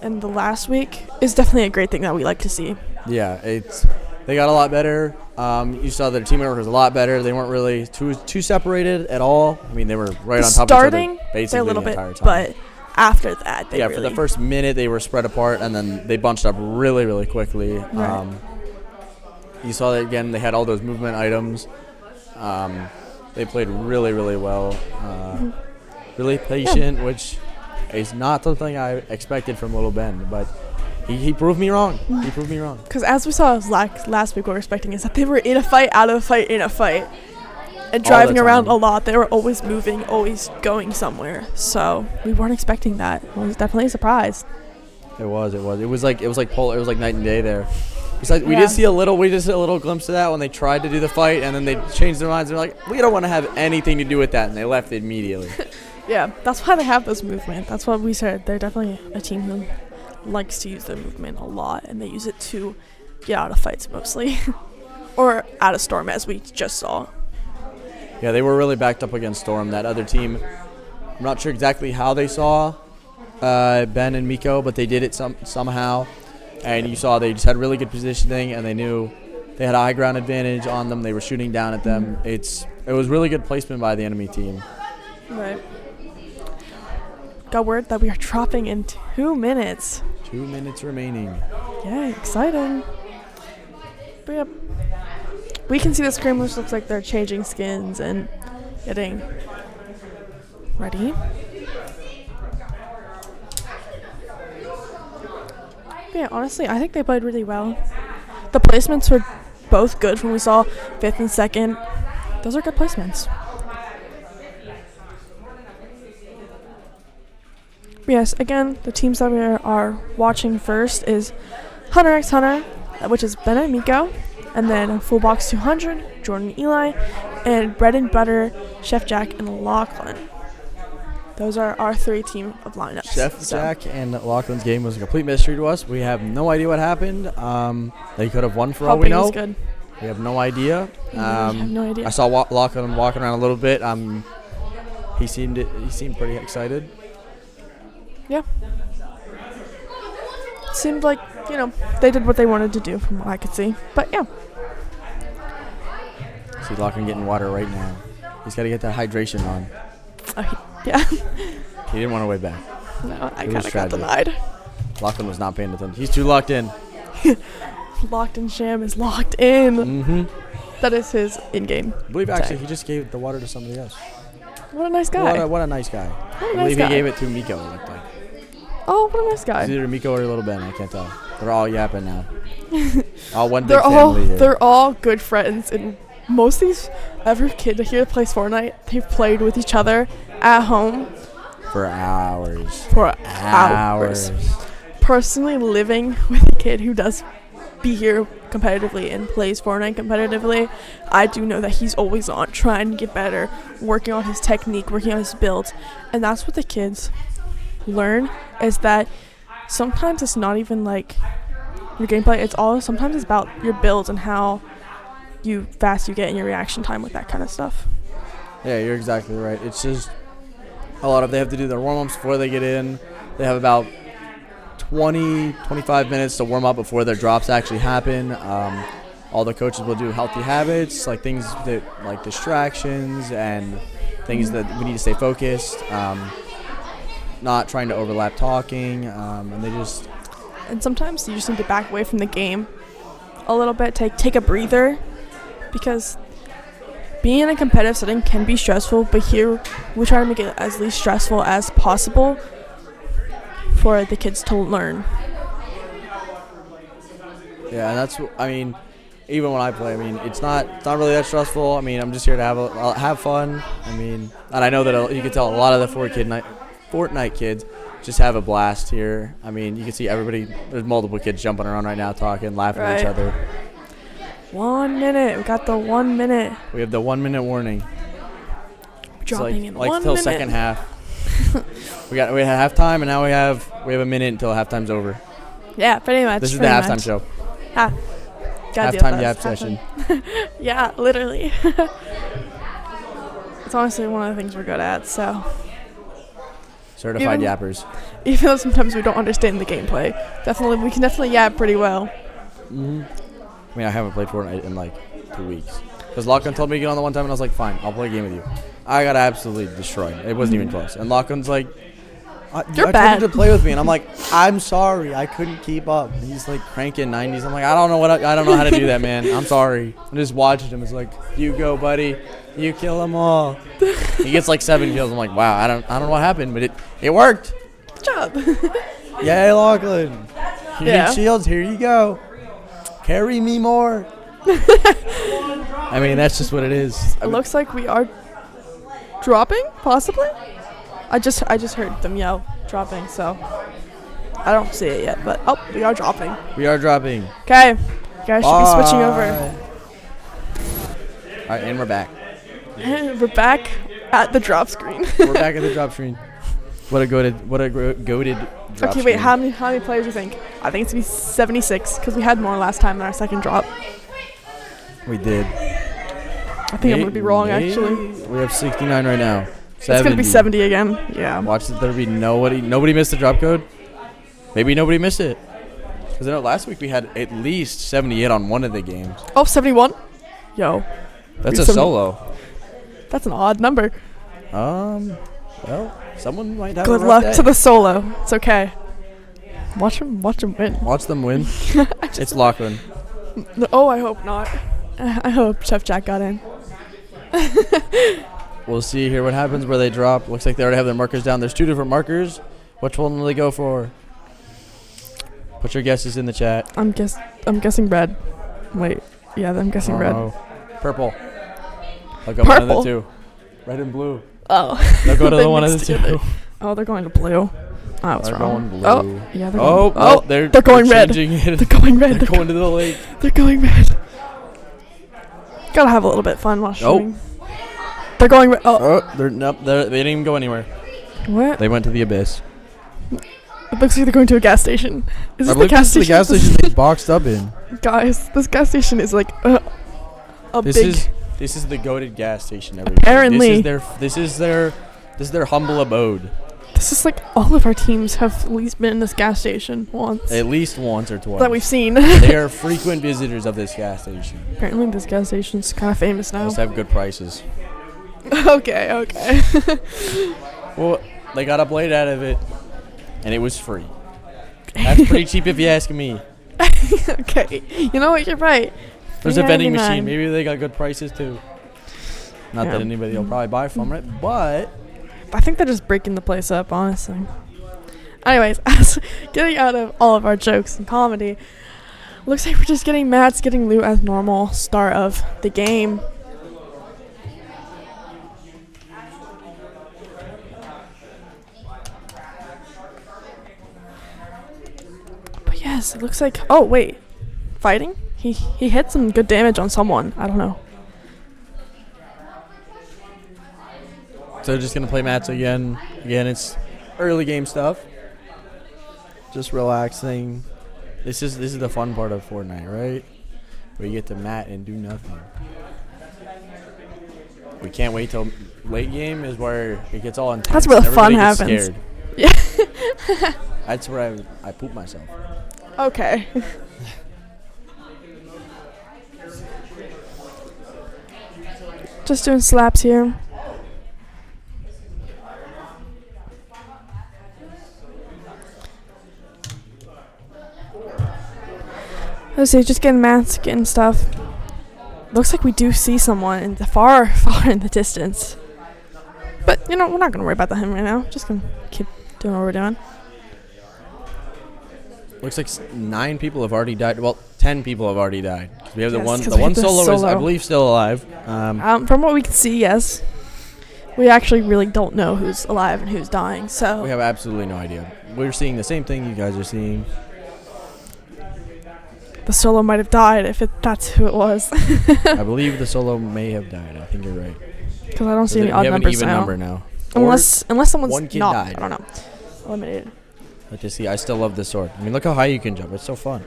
in the last week is definitely a great thing that we like to see. Yeah, they got a lot better. You saw their teamwork was a lot better. They weren't really too separated at all. I mean, they were right on top of each other basically a little the bit, entire time. but after that, they for the first minute they were spread apart, and then they bunched up really, really quickly. Right. You saw that again. They had all those movement items. They played really, really well. Really patient, which is not something I expected from Little Ben, but he proved me wrong. He proved me wrong. Because as we saw last week, what we were expecting is that they were in a fight, out of a fight, in a fight, and driving around a lot. They were always moving, always going somewhere. So we weren't expecting that. It was definitely a surprise. It was like night and day there. Besides, we did see a little glimpse of that when they tried to do the fight, and then they changed their minds. They're like, we don't want to have anything to do with that, and they left immediately. Yeah, that's why they have this movement. That's what we said. They're definitely a team who likes to use their movement a lot, and they use it to get out of fights mostly, or out of Storm, as we just saw. Yeah, they were really backed up against Storm. That other team, I'm not sure exactly how they saw Ben and Miko, but they did it somehow. And you saw they just had really good positioning, and they knew they had a high ground advantage on them. They were shooting down at them. It was really good placement by the enemy team. Right. Got word that we are dropping in 2 minutes. 2 minutes remaining. Yeah, exciting. But yep. We can see the Screamers looks like they're changing skins and getting ready. But yeah, honestly, I think they played really well. The placements were both good when we saw 5th and 2nd. Those are good placements. But yes, again, the teams that we are watching first is Hunter x Hunter, which is Ben and Miko, and then Full Box 200, Jordan and Eli, and Bread and Butter, Chef Jack, and Lachlan. Those are our 3 team of lineups. Jack and Lachlan's game was a complete mystery to us. We have no idea what happened. They could have won for all we know. Good. We have no idea. We have no idea. I saw Lachlan walking around a little bit. He seemed pretty excited. Yeah. Seemed like, they did what they wanted to do from what I could see. But yeah. See Lachlan getting water right now. He's got to get that hydration on. Yeah. He didn't want to wait back. No, I kind of got denied. Lachlan was not paying attention. He's too locked in. Locked in Sham is locked in. Mm-hmm. That is his in-game. I believe actually he just gave the water to somebody else. What a nice guy. What a nice guy. I believe he gave it to Miko. It looked like. Oh, what a nice guy. It's either Miko or Little Ben. I can't tell. They're all yapping now. All one big family here. They're all good friends, and most of these ever kid here that plays Fortnite, they've played with each other at home for hours. Personally, living with a kid who does be here competitively and plays Fortnite competitively, I do know that he's always on, trying to get better, working on his technique, working on his builds, and that's what the kids learn, is that sometimes it's not even like your gameplay, sometimes it's about your builds and how fast you get in your reaction time with that kind of stuff. Yeah, you're exactly right. It's just they have to do their warm-ups before they get in. They have about 25 minutes to warm up before their drops actually happen. All the coaches will do healthy habits, like things that like distractions and things that we need to stay focused. not trying to overlap talking, and they just And sometimes you just need to back away from the game a little bit, take a breather, because being in a competitive setting can be stressful, but here we try to make it as least stressful as possible for the kids to learn. yeah, and that's I mean, even when I play, I mean, it's not really that stressful. I mean, I'm just here to have fun. I mean, and I know that you can tell a lot of the Fortnite kids just have a blast here. I mean, you can see everybody. There's multiple kids jumping around right now, talking, laughing at each Right. other. 1 minute. We got the 1 minute. We have the 1 minute warning. Dropping it's in like 1 till minute. second half. we had halftime, and now we have a minute until halftime's over. Yeah, pretty much. This is the pretty halftime much. show. Ha. Gotta deal Halftime with yap this. session. Yeah, literally. It's honestly one of the things we're good at, so. Certified Even- yappers. Even though sometimes we don't understand the gameplay, we can definitely yap pretty well. I mean, I haven't played Fortnite in like 2 weeks. Because Lachlan told me to get on the one time, and I was like, fine, I'll play a game with you. I got absolutely destroyed. It wasn't even close. And Lachlan's like, You're I bad. told you to play with me, and I'm like, I'm sorry, I couldn't keep up. And he's like cranking 90s. I'm like, I don't know how to do that, man. I'm sorry. I'm just watching him. It's like, you go, buddy. You kill them all. He gets like 7 kills. I'm like, wow, I don't know what happened, but it worked. Good job. Yay, Lachlan. You Yeah. need shields. Here you go. Carry me more. I mean, that's just what it is. It looks like we are dropping, possibly. I just heard them yell dropping, so I don't see it yet. But we are dropping. We are dropping. Okay, you guys should be switching over. All right, and we're back. We're back at the drop screen. We're back at the drop screen. What a goated drop Okay, wait. screen. How many players do you think? I think it's gonna be 76 because we had more last time in our second drop. We did. I think I'm gonna be wrong actually. We have 69 right now. 70. It's gonna be 70 again. Yeah. Watch that there be nobody missed the drop code. Maybe nobody missed it. Because I know last week we had at least 78 on one of the games. Oh, 71. Yo, That's a 70. solo. that's an odd number. Well, someone might have Good a rough luck day. to the solo. It's okay. Watch him win. Watch them win. It's Lachlan. Oh, I hope not. I hope Chef Jack got in. We'll see here what happens where they drop. Looks like they already have their markers down. There's 2 different markers. Which one will they go for? Put your guesses in the chat. I'm guessing red. Wait. Yeah, I'm guessing red. Purple. I'll go one of the Purple. 2. Red and blue. Oh. They'll go to They the one of the mixed 2. together. Oh, they're going to blue. Oh, I was They're wrong. going blue. Oh, yeah, they're Oh, going. no, they're going red. changing it. They're going red. They're going to the lake. They're going red. Gotta have a little bit of fun while shooting. They're going red. Oh, They didn't even go anywhere. what? They went to the abyss. It looks like they're going to a gas station. Is this I the believe gas this is station? the gas station they boxed up in. Guys, this gas station is like a This big. is the goated gas station. Everybody. Apparently. This is their humble abode. This is like all of our teams have at least been in this gas station once At least once or twice. that we've seen. They are frequent visitors of this gas station. Apparently, this gas station's kind of famous now. Must have good prices. Okay. Well, they got a blade out of it, and it was free. That's pretty cheap if you ask me. Okay. You know what? You're right. There's a vending $3.99. machine. Maybe they got good prices too. Not Yeah. that anybody will probably buy from it, but I think they're just breaking the place up, honestly. Anyways, as getting out of all of our jokes and comedy, looks like we're just getting mats, getting loot as normal. Start of the game. But yes, it looks like. Oh wait, fighting. He hit some good damage on someone. I don't know. so they're just gonna play mats again. Again, it's early game stuff. Just relaxing. This is the fun part of Fortnite, right? Where you get to mat and do nothing. We can't wait till late game is where it gets all intense. That's where the and fun everybody gets happens. scared. That's where I poop myself. Okay. Just doing slaps here. Let's see, just getting mats, getting stuff. Looks like we do see someone in the far, far in the distance. But, we're not going to worry about him right now. Just going to keep doing what we're doing. Looks like 9 people have already died. Well, 10 people have already died. We have the Yes, one 'cause we one have the solo is, I solo. believe, still alive. From what we can see, yes. We actually really don't know who's alive and who's dying, so. We have absolutely no idea. We're seeing the same thing you guys are seeing. The solo might have died if that's who it was. I believe the solo may have died. I think you're right. Because I don't see any We odd have an numbers even now. number now. Unless someone's one kid not. died. I don't know. Eliminated. Let us see. I still love this sword. I mean, look how high you can jump. It's so fun.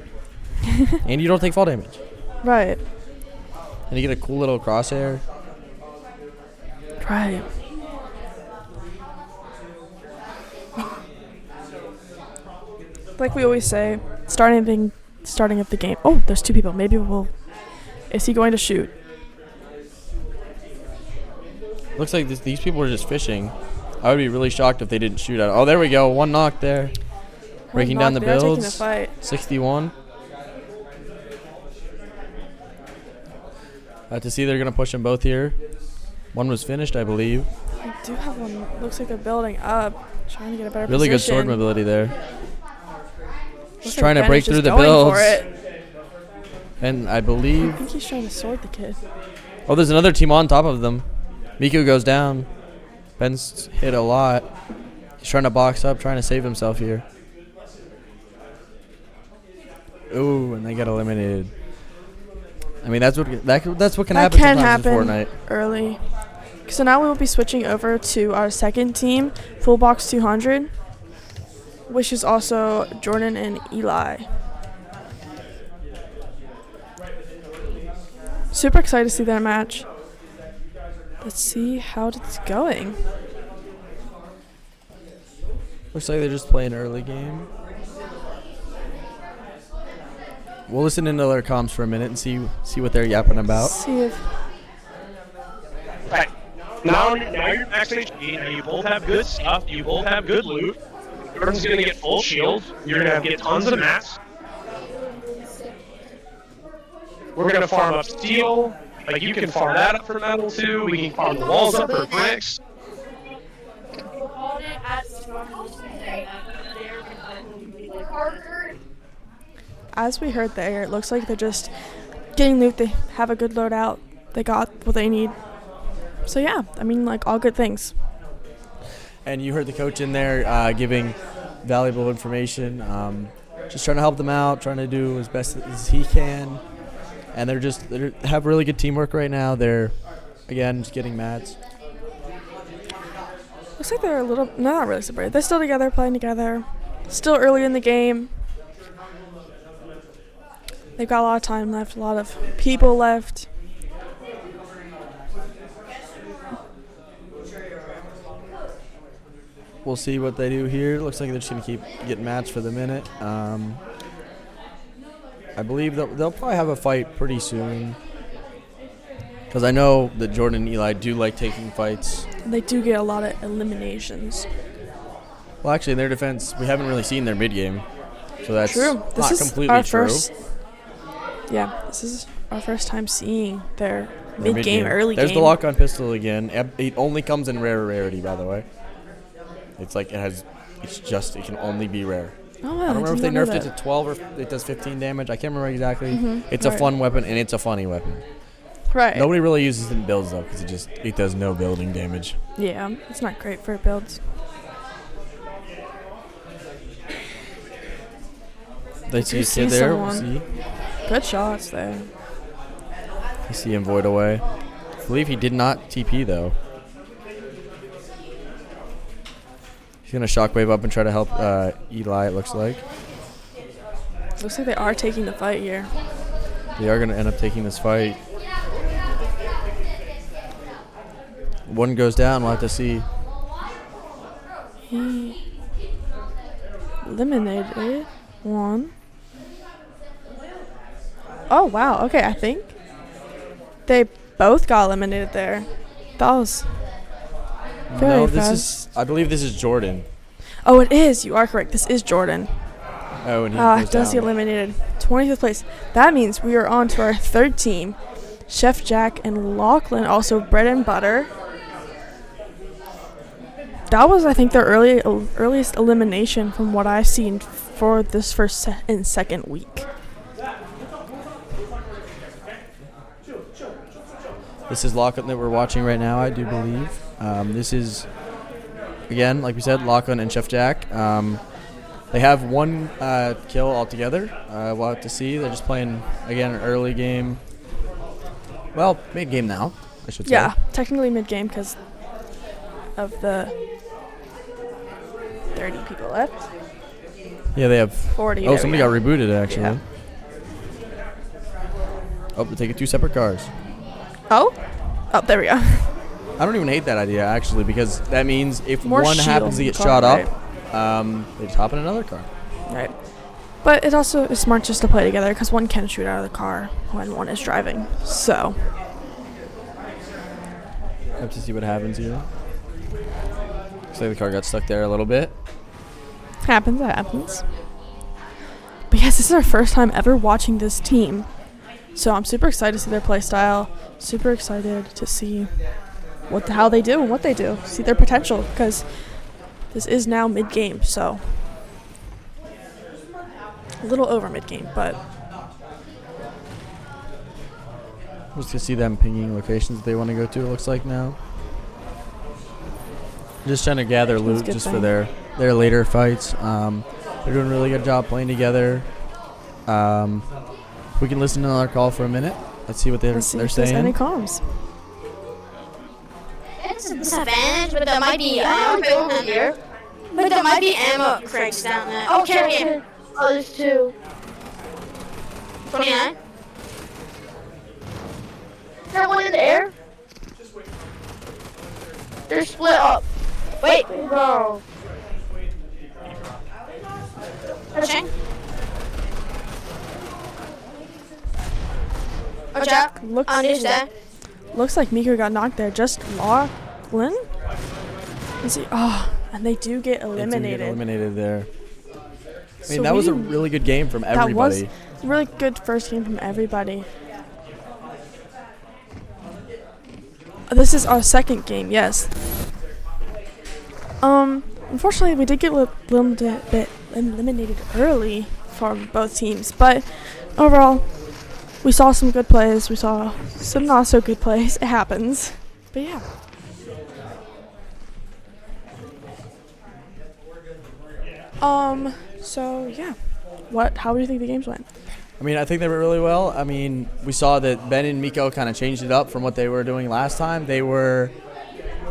And you don't take fall damage. Right. And you get a cool little crosshair. Right. Like we always say, starting of the game. Oh, there's 2 people. Maybe we'll. Is he going to shoot? Looks like these people are just fishing. I would be really shocked if they didn't shoot at it. Oh, there we go. One knock there. Breaking down the They are taking the builds. fight. 61. To see they're going to push them both here. One was finished, I believe. I do have one. Looks like they're building up. Trying to get a better Really good position. sword mobility there. Looks Just like trying to Ben break is just through the going builds. for it. And I I believe... think he's trying to sword the kid. Oh, there's another team on top of them. Miku goes down. Ben's hit a lot. He's trying to box up, trying to save himself here. Ooh, and they got eliminated. I mean, that's what can That happen can sometimes in happen Fortnite. early. So now we will be switching over to our second team, Full Box 200, which is also Jordan and Eli. Super excited to see their match. Let's see how it's going. Looks like they're just playing early game. We'll listen into their comms for a minute and see what they're yapping about. See if Right. Now you're backstage. Now you both have good stuff. You both have good loot. Jordan's gonna get full shield. You're gonna get tons of mats. We're gonna farm up steel. Like you can farm that up for metal too. We can farm the walls up for bricks. as we heard there, it looks like they're just getting loot. They have a good loadout. They got what they need. So yeah, I mean, like, all good things. And you heard the coach in there giving valuable information, just trying to help them out, trying to do as best as he can. And they have really good teamwork right now. They're, again, just getting mats. Looks like they're a little, no, not really separated. They're still together, playing together. Still early in the game. They've got a lot of time left, a lot of people left. We'll see what they do here. Looks like they're just going to keep getting mats for the minute. I believe they'll probably have a fight pretty soon. Because I know that Jordan and Eli do like taking fights. They do get a lot of eliminations. Well, actually, in their defense, we haven't really seen their mid-game. So that's True. This not is completely our true. Yeah, this is our first time seeing their Their mid-game, early There's game. the lock-on pistol again. It only comes in rare rarity, by the way. It's like it can only be rare. Oh, wow, I don't remember if they did not know nerfed it that. to 12 or if it does 15 damage. I can't remember exactly. It's right. a fun weapon, and it's a funny weapon. Right. Nobody really uses it in builds, though, because it does no building damage. Yeah, it's not great for builds. They see a see kid there. someone. See. Good shots there. You see him void away. I believe he did not TP, though. He's going to shockwave up and try to help Eli, it looks like. Looks like they are taking the fight here. They are going to end up taking this fight. One goes down. We'll have to see. He eliminated one. Oh, wow. Okay, I think they both got eliminated there. That was very No, fast. I believe this is Jordan. Oh, it is. You are correct. This is Jordan. Oh, and he goes Does he down. eliminated? 25th place. That means we are on to our third team. Chef Jack and Lachlan, also bread and butter. That was, I think, their earliest elimination from what I've seen for this first and second week. This is Lachlan that we're watching right now, I do believe. This is, again, like we said, Lachlan and Chef Jack. They have one kill altogether. We'll have to see. They're just playing, again, an early game. Well, mid-game now, I should say. Yeah, technically mid-game because of the 30 people left. Yeah, they have 40. Oh, somebody got rebooted, actually. Yeah. Oh, they're taking 2 separate cars. Oh, there we go. I don't even hate that idea, actually, because that means if More one happens to shield get car, shot right. up, they just hop in another car. Right. But it also is smart just to play together because one can shoot out of the car when one is driving. So. Have to see what happens here. Looks like the car got stuck there a little bit. Happens. But yes, this is our first time ever watching this team. So I'm super excited to see their play style. Super excited to see how they do and what they do. See their potential because this is now mid-game, so a little over mid-game, but Just to see them pinging locations that they want to go to, it looks like now. Just trying to gather loot just for their later fights. They're doing a really good job playing together. We can listen to another call for a minute. Let's see what they're if there's saying. any comms. It's a disadvantage, but there might be ammo here. But there might be ammo crates down there. Oh, carry it. Oh, there's 2. 29. Is there one in the air? They're split up. Wait, bro. Okay. Oh, Jack. Looks like Miko got knocked there. Just Lachlan? Is he? Oh, and they do get eliminated. They do get eliminated there. I mean, So that was a really good game from everybody. That was a really good first game from everybody. This is our second game, yes. Unfortunately, we did get eliminated early from both teams, but overall, we saw some good plays. We saw some not so good plays. It happens, but yeah. So yeah, how do you think the games went? I mean, I think they went really well. I mean, we saw that Ben and Miko kind of changed it up from what they were doing last time. They were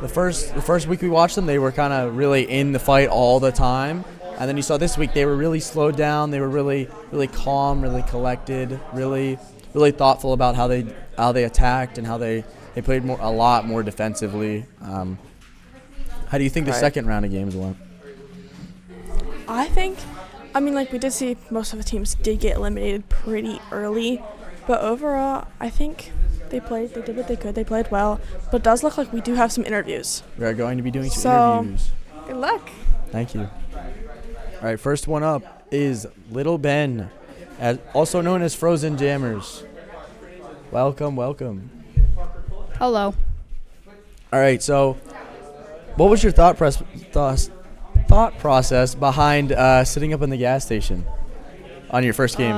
the first week we watched them, they were kind of really in the fight all the time. And then you saw this week they were really slowed down. They were really calm, really collected, really thoughtful about how they attacked and how they played a lot more defensively. How do you think the second round of games went? I mean, like we did see most of the teams did get eliminated pretty early, but overall, I think they did what they could. They played well, but it does look like we do have some interviews. We are going to be doing some interviews. Good luck. Thank you. All right, first one up is Little Ben, also known as Frozen Jammers. Welcome. Hello. All right, so what was your thought process behind sitting up in the gas station on your first game?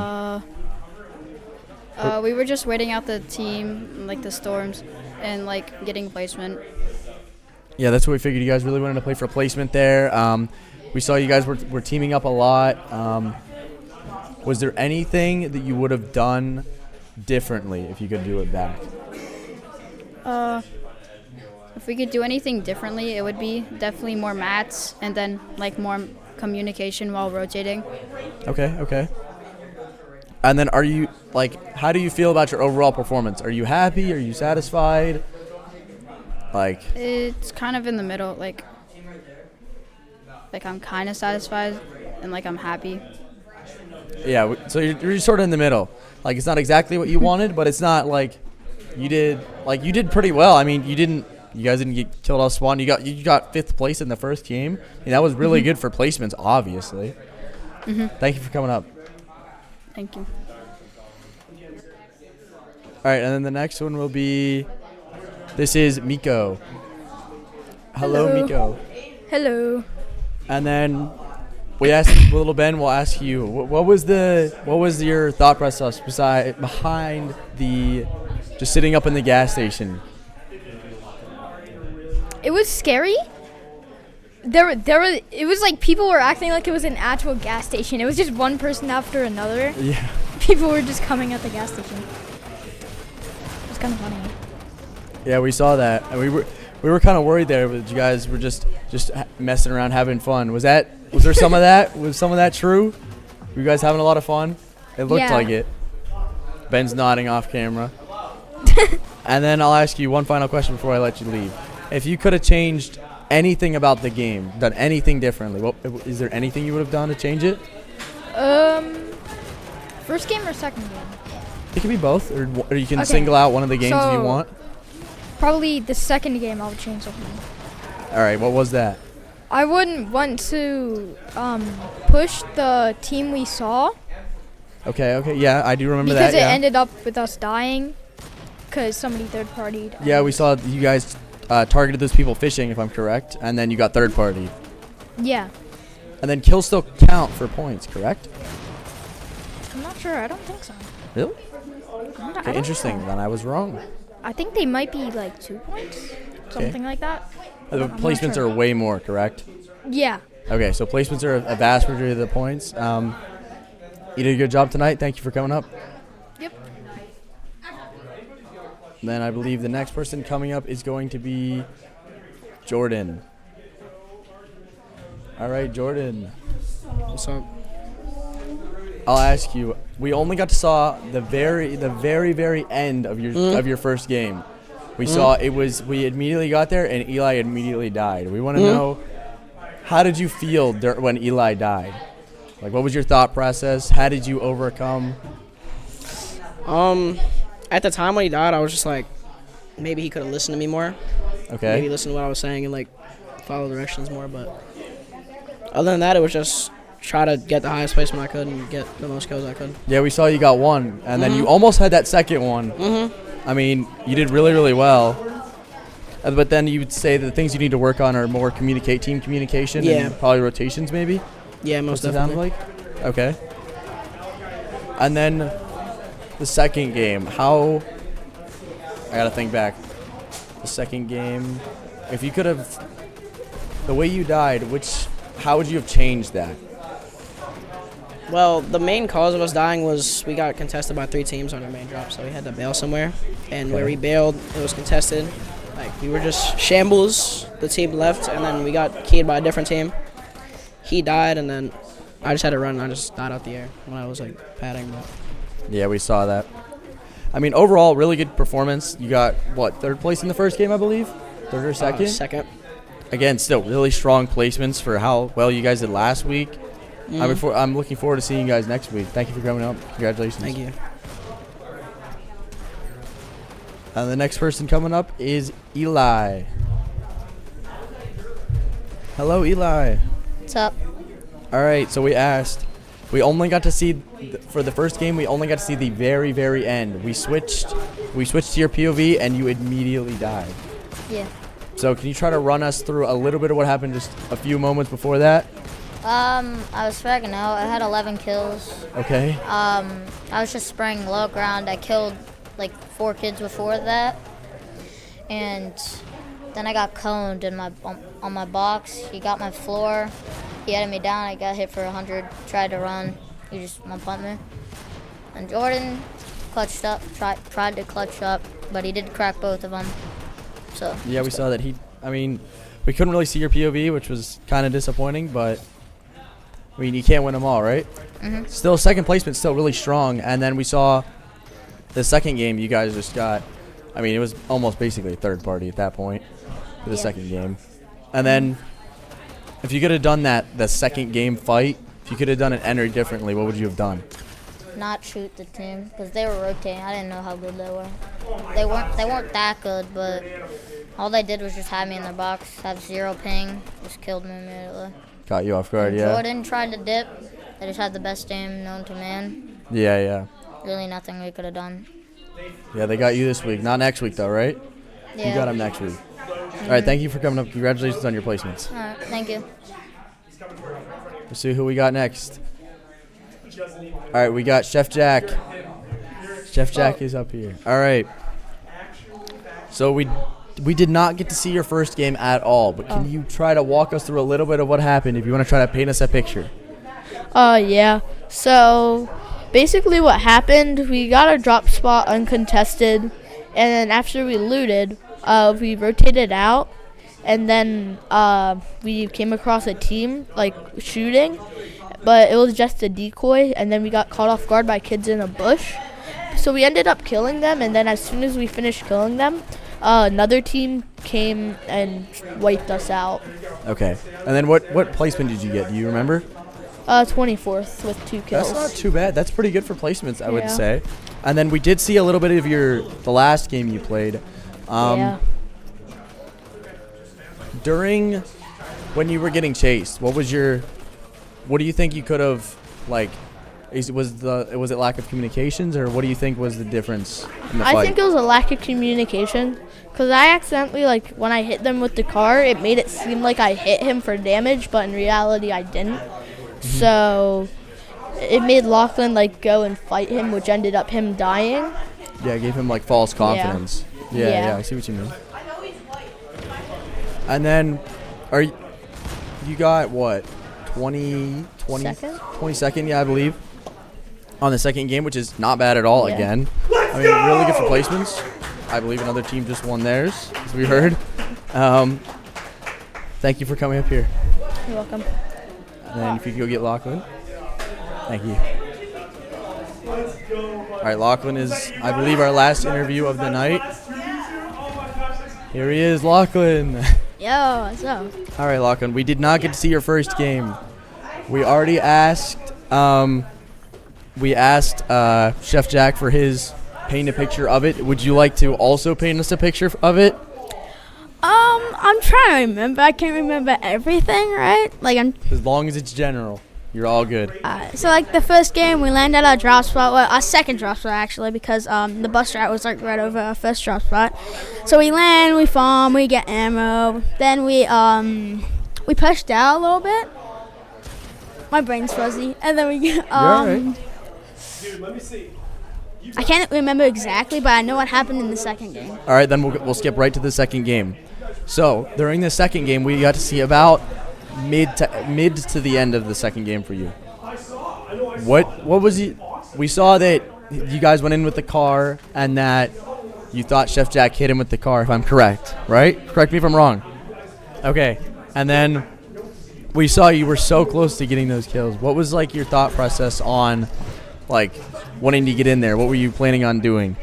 We were just waiting out the team, like the storms, and like getting placement. Yeah, that's what we figured. You guys really wanted to play for placement there. We saw you guys were teaming up a lot. Was there anything that you would have done differently if you could do it back? If we could do anything differently, it would be definitely more mats and then like more communication while rotating. Okay. And then how do you feel about your overall performance? Are you happy? Are you satisfied? It's kind of in the middle. Like I'm kind of satisfied and like I'm happy. Yeah, so you're sort of in the middle. Like it's not exactly what you wanted, but it's not like you did pretty well. I mean, you guys didn't get killed off spawn. You got 5th place in the first game. And that was really good for placements, obviously. Thank you for coming up. Thank you. right, and then the next one will be. This is Miko. Hello, Hello. Miko. Hello. And then we asked Little Ben. We'll ask you. What was your thought process behind the just sitting up in the gas station? It was scary. It was like people were acting like it was an actual gas station. It was just one person after another. Yeah. People were just coming at the gas station. It was kind of funny. Yeah, we saw that, and we were kind of worried there, but you guys were just messing around, having fun. Was there some of that? Was some of that true? Were you guys having a lot of fun? It looked Yeah. like it. Ben's nodding off camera. And then I'll ask you one final question before I let you leave. If you could have changed anything about the game, done anything differently, is there anything you would have done to change it? First game or second game? It could be both, or you can Okay. single out one of the games if you So- want. Probably the second game I would change something. All right, what was that? I wouldn't want to push the team we saw Okay, yeah, I do remember because that. it Yeah. ended up with us dying because somebody third-partied. Yeah, we saw you guys targeted those people fishing, if I'm correct, and then you got third party. Yeah. And then kills still count for points, correct? I'm not sure. I don't think so. Really? I Okay, don't interesting. know. Then I was wrong. I think they might be like 2 points, something like that. The I'm not placements sure. are way more, correct? Yeah. Okay, so placements are a vast majority of the points. You did a good job tonight. Thank you for coming up. Yep. Then I believe the next person coming up is going to be Jordan. All right, Jordan. What's up? I'll ask you. We only got to saw the very end of your first game. We saw we immediately got there and Eli immediately died. We want to know, how did you feel when Eli died? Like, what was your thought process? How did you overcome? At the time when he died, I was just like, maybe he could have listened to me more. Okay. Maybe listen to what I was saying and like follow directions more. But other than that, it was just try to get the highest placement I could and get the most kills I could. Yeah, we saw you got one, and then you almost had that second one. I mean, you did really, really well. But then you would say that the things you need to work on are more team communication, Yeah. and probably rotations, maybe. Yeah, most What's it sound definitely. like? Okay. And then the second game, I gotta think back. The second game, if you could have, the way you died, how would you have changed that? Well, the main cause of us dying was we got contested by 3 teams on our main drop, so we had to bail somewhere. And where we bailed, it was contested. Like, we were just shambles. The team left, and then we got keyed by a different team. He died, and then I just had to run, and I just died out the air when I was, like, padding. But Yeah, we saw that. I mean, overall, really good performance. You got, third place in the first game, I believe? Third or second? Second. Again, still really strong placements for how well you guys did last week. I'm looking forward to seeing you guys next week. Thank you for coming up. Congratulations. Thank you. And the next person coming up is Eli. Hello, Eli. What's up? All right, so we only got to see, for the first game, we only got to see the very, very end. We switched to your POV, and you immediately died. Yeah. So can you try to run us through a little bit of what happened just a few moments before that? I was fragging out. I had 11 kills. Okay. I was just spraying low ground. I killed like 4 kids before that, and then I got coned on my box. He got my floor. He headed me down. I got hit for 100. Tried to run. He just one-pumped me. And Jordan clutched up. Tried to clutch up, but he did crack both of them. So Yeah, we saw that we couldn't really see your POV, which was kind of disappointing, but I mean, you can't win them all, right? Mhm. Still, second placement, still really strong. And then we saw the second game you guys just got. I mean, it was almost basically a third party at that point for the Yeah. second game. And then if you could have done the second game fight, if you could have done it any differently, what would you have done? not shoot the team because they were rotating. I didn't know how good they were. They weren't that good, but all they did was just have me in their box, have 0 ping, just killed me immediately. Caught you off guard, And yeah. Jordan tried to dip. They just had the best aim known to man. Yeah. Really nothing we could have done. Yeah, they got you this week. Not next week, though, right? Yeah. You got them next week. All right, thank you for coming up. Congratulations on your placements. All right, thank you. Let's see who we got next. All right, we got Chef Jack. Chef Jack is up here. All right. So we did not get to see your first game at all, but can you try to walk us through a little bit of what happened if you want to try to paint us a picture? Yeah. So basically what happened, we got a drop spot uncontested, and then after we looted, we rotated out, and then we came across a team like shooting, but it was just a decoy, and then we got caught off guard by kids in a bush. So we ended up killing them, and then as soon as we finished killing them, another team came and wiped us out. Okay. And then what placement did you get? Do you remember? 24th with 2 kills. That's not too bad. That's pretty good for placements, I would Yeah. say. And then we did see a little bit of the last game you played. Yeah. During when you were getting chased, what do you think you could have was it lack of communications, or what do you think was the difference in the fight? I think it was a lack of communication, because I accidentally, when I hit them with the car, it made it seem like I hit him for damage, but in reality I didn't. So it made Lachlan go and fight him, which ended up him dying. Yeah, it gave him false confidence. Yeah, I see what you mean. And then you got what? 22nd, yeah, I believe, on the second game, which is not bad at all. Yeah. Again, I mean, really good for placements. I believe another team just won theirs, as we heard. Thank you for coming up here. You're welcome. And then if you could go get Lachlan. Thank you. All right, Lachlan is, I believe, our last interview of the night. Here he is, Lachlan. Yo, what's up? All right, Lachlan, we did not get to see your first game. We already asked, Chef Jack for his paint a picture of it. Would you like to also paint us a picture of it? I'm trying to remember. I can't remember everything, right? As long as it's general, you're all good. So the first game, we landed our drop spot, well, our second drop spot actually, because the bus route was right over our first drop spot. So we land, we farm, we get ammo, then we pushed out a little bit. My brain's fuzzy, and then we get You're all right. Dude, let me see. I can't remember exactly, but I know what happened in the second game. All right, then we'll skip right to the second game. So during the second game, we got to see about mid to the end of the second game for you. What was it? We saw that you guys went in with the car, and that you thought Chef Jack hit him with the car, if I'm correct, right? Correct me if I'm wrong. Okay, and then we saw you were so close to getting those kills. What was your thought process on wanting to get in there? What were you planning on doing?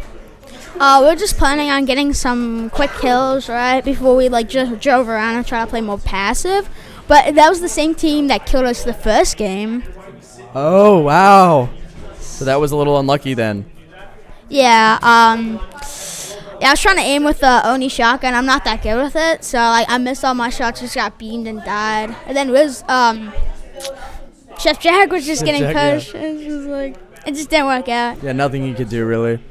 We're just planning on getting some quick kills, right, before we just drove around and try to play more passive. But that was the same team that killed us the first game. Oh, wow. So that was a little unlucky then. Yeah, I was trying to aim with the Oni shotgun. I'm not that good with it, so I missed all my shots, just got beamed and died. And then it was Chef Jack was just getting pushed. Yeah. It just didn't work out. Yeah, nothing you could do really.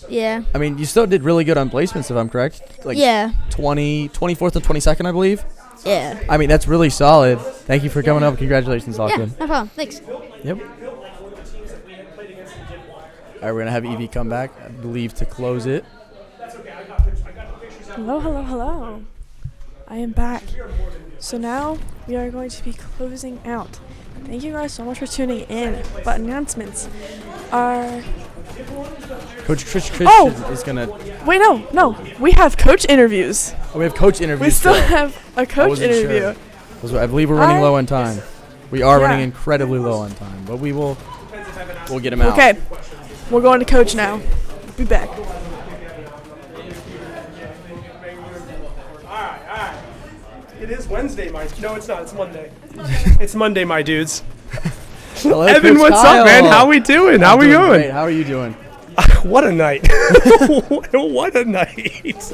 Yeah. I mean, you still did really good on placements, if I'm correct. Yeah. 24th and 22nd, I believe. Yeah. I mean, that's really solid. Thank you for coming up. Congratulations, Lachlan. Yeah, no problem. Thanks. Yep. All right, we're going to have Evie come back, I believe, to close it. Hello. I am back. So now we are going to be closing out. Thank you guys so much for tuning in. But announcements are... Coach Chris is going to... Wait, no. We have coach interviews. Oh, we have coach interviews. We still have a coach interview. Sure. I believe we're running low on time. We are running incredibly low on time, but we'll get him out. Okay. We're going to coach now. Be back. All right. It is Wednesday, No, it's not. It's Monday. It's Monday, my dudes. Hello, Evan, Coach what's Kyle. up, man? How we doing? How we going? Great. How are you doing? What a night. What a night.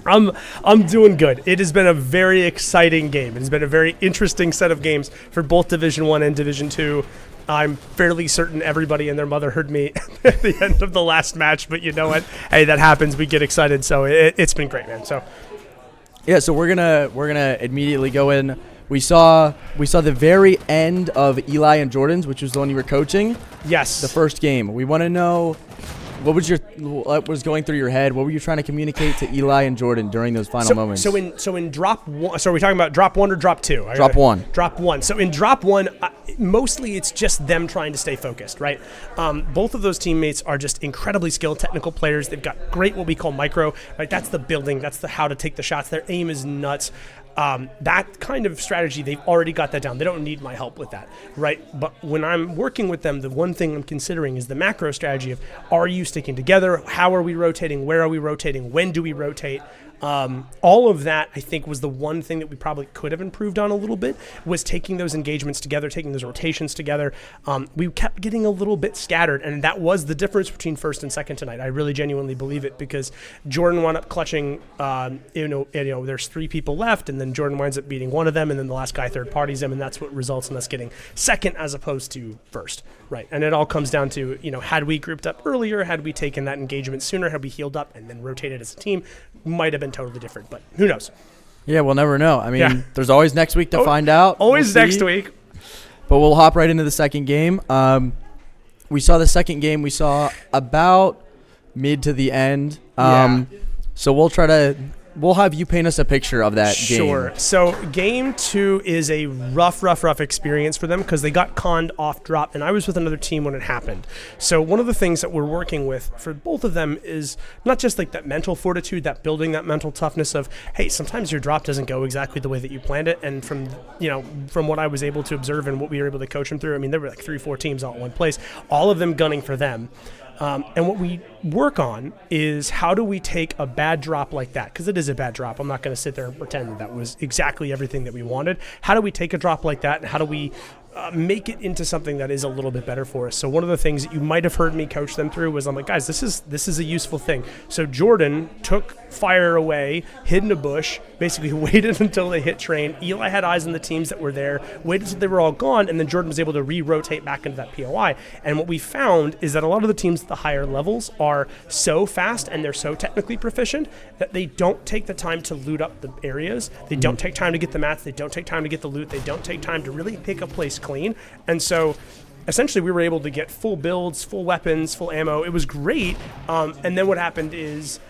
I'm doing good. It has been a very exciting game. It's been a very interesting set of games for both Division 1 and Division 2. I'm fairly certain everybody and their mother heard me at the end of the last match, but you know what? Hey, that happens. We get excited, so it's been great, man. So yeah, so we're gonna immediately go in. We saw the very end of Eli and Jordan's, which was the one you were coaching. Yes. The first game. We want to know what was going through your head. What were you trying to communicate to Eli and Jordan during those final moments? So in drop one. So are we talking about drop one or drop two? Drop one. Drop one. So in drop one, mostly it's just them trying to stay focused, right? Both of those teammates are just incredibly skilled technical players. They've got great what we call micro, right? That's the building. That's the how to take the shots. Their aim is nuts. That kind of strategy, they've already got that down. They don't need my help with that, right? But when I'm working with them, the one thing I'm considering is the macro strategy of, are you sticking together? How are we rotating? Where are we rotating? When do we rotate? All of that, I think, was the one thing that we probably could have improved on a little bit, was taking those engagements together, taking those rotations together. We kept getting a little bit scattered, and that was the difference between first and second tonight. I really genuinely believe it, because Jordan wound up clutching, there's 3 people left, and then Jordan winds up beating one of them, and then the last guy third parties him, and that's what results in us getting second as opposed to first, right? And it all comes down to, had we grouped up earlier, had we taken that engagement sooner, had we healed up and then rotated as a team, might have been totally different, but who knows? Yeah, we'll never know. I mean, there's always next week to find out. Always next week. But we'll hop right into the second game. We saw the second game. We saw about mid to the end. So we'll have you paint us a picture of that game. Sure. So game 2 is a rough experience for them, because they got conned off drop, and I was with another team when it happened. So one of the things that we're working with for both of them is not just like that mental fortitude, that building that mental toughness of, hey, sometimes your drop doesn't go exactly the way that you planned it. And from what I was able to observe and what we were able to coach them through, I mean, there were like 3-4 teams all in one place, all of them gunning for them. And what we work on is, how do we take a bad drop like that? Because it is a bad drop. I'm not going to sit there and pretend that was exactly everything that we wanted. How do we take a drop like that, and how do we make it into something that is a little bit better for us? So one of the things that you might have heard me coach them through was, I'm like, guys, this is a useful thing. So Jordan took fire away, hid in a bush, basically waited until they hit train. Eli had eyes on the teams that were there, waited until they were all gone, and then Jordan was able to re-rotate back into that POI. And what we found is that a lot of the teams at the higher levels are so fast and they're so technically proficient that they don't take the time to loot up the areas. They don't take time to get the mats. They don't take time to get the loot. They don't take time to really pick a place clean. And so essentially we were able to get full builds, full weapons, full ammo. It was great. And then what happened is,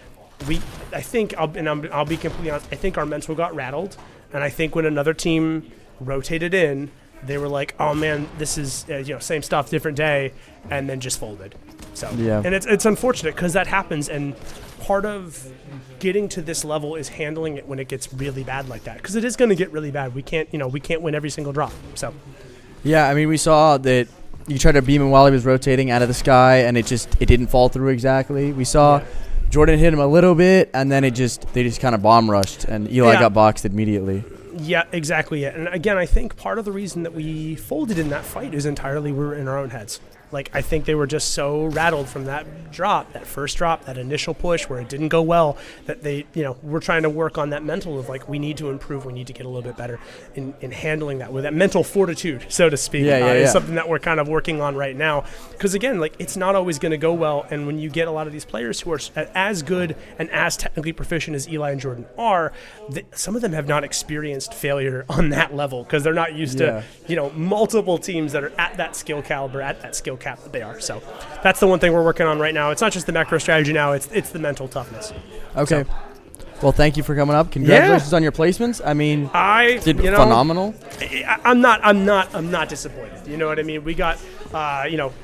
I'll be completely honest, I think our mental got rattled. And I think when another team rotated in, they were like, oh man, this is same stuff, different day, and then just folded. So yeah. And it's unfortunate, because that happens, and part of getting to this level is handling it when it gets really bad like that, because it is going to get really bad. We can't win every single drop. So yeah, I mean, we saw that you tried to beam him while he was rotating out of the sky, and it didn't fall through exactly. We saw Jordan hit him a little bit, and then they just kind of bomb rushed, and Eli got boxed immediately. Yeah, exactly. And again, I think part of the reason that we folded in that fight is entirely we were in our own heads. Like, I think they were just so rattled from that drop, that first drop, that initial push where it didn't go well, that they, we're trying to work on that mental of, like, we need to improve, we need to get a little bit better in handling that, with that mental fortitude, so to speak. It's something that we're kind of working on right now. Because, again, like, it's not always going to go well, and when you get a lot of these players who are as good and as technically proficient as Eli and Jordan are, some of them have not experienced failure on that level, because they're not used to, multiple teams that are at that skill caliber, at that skill cap that they are. So that's the one thing we're working on right now. It's not just the macro strategy now, it's the mental toughness. Okay. Well, thank you for coming up. Congratulations on your placements. I mean, did phenomenal. I'm not disappointed. You know what I mean? We got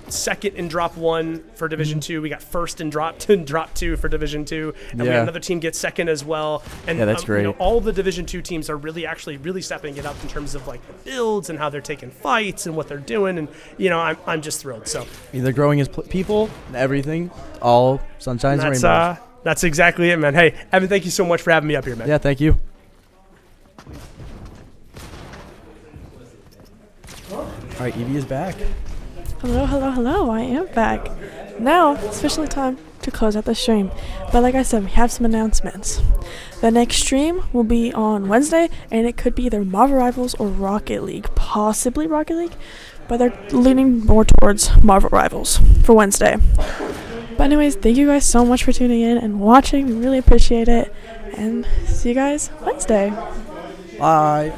second in drop 1 for Division 2. We got first in drop 2 for Division 2, and we had another team get second as well. And that's great. All the Division 2 teams are really stepping it up in terms of like the builds and how they're taking fights and what they're doing, and I'm just thrilled. So they're growing as people, everything, all sunshine and rainbows. That's exactly it, man. Hey, Evan, thank you so much for having me up here, man. Yeah, thank you. All right, Evie is back. Hello. I am back. Now, it's officially time to close out the stream. But like I said, we have some announcements. The next stream will be on Wednesday, and it could be either Marvel Rivals or Rocket League. Possibly Rocket League. but they're leaning more towards Marvel Rivals for Wednesday. But anyways, thank you guys so much for tuning in and watching. We really appreciate it. And see you guys Wednesday. Bye.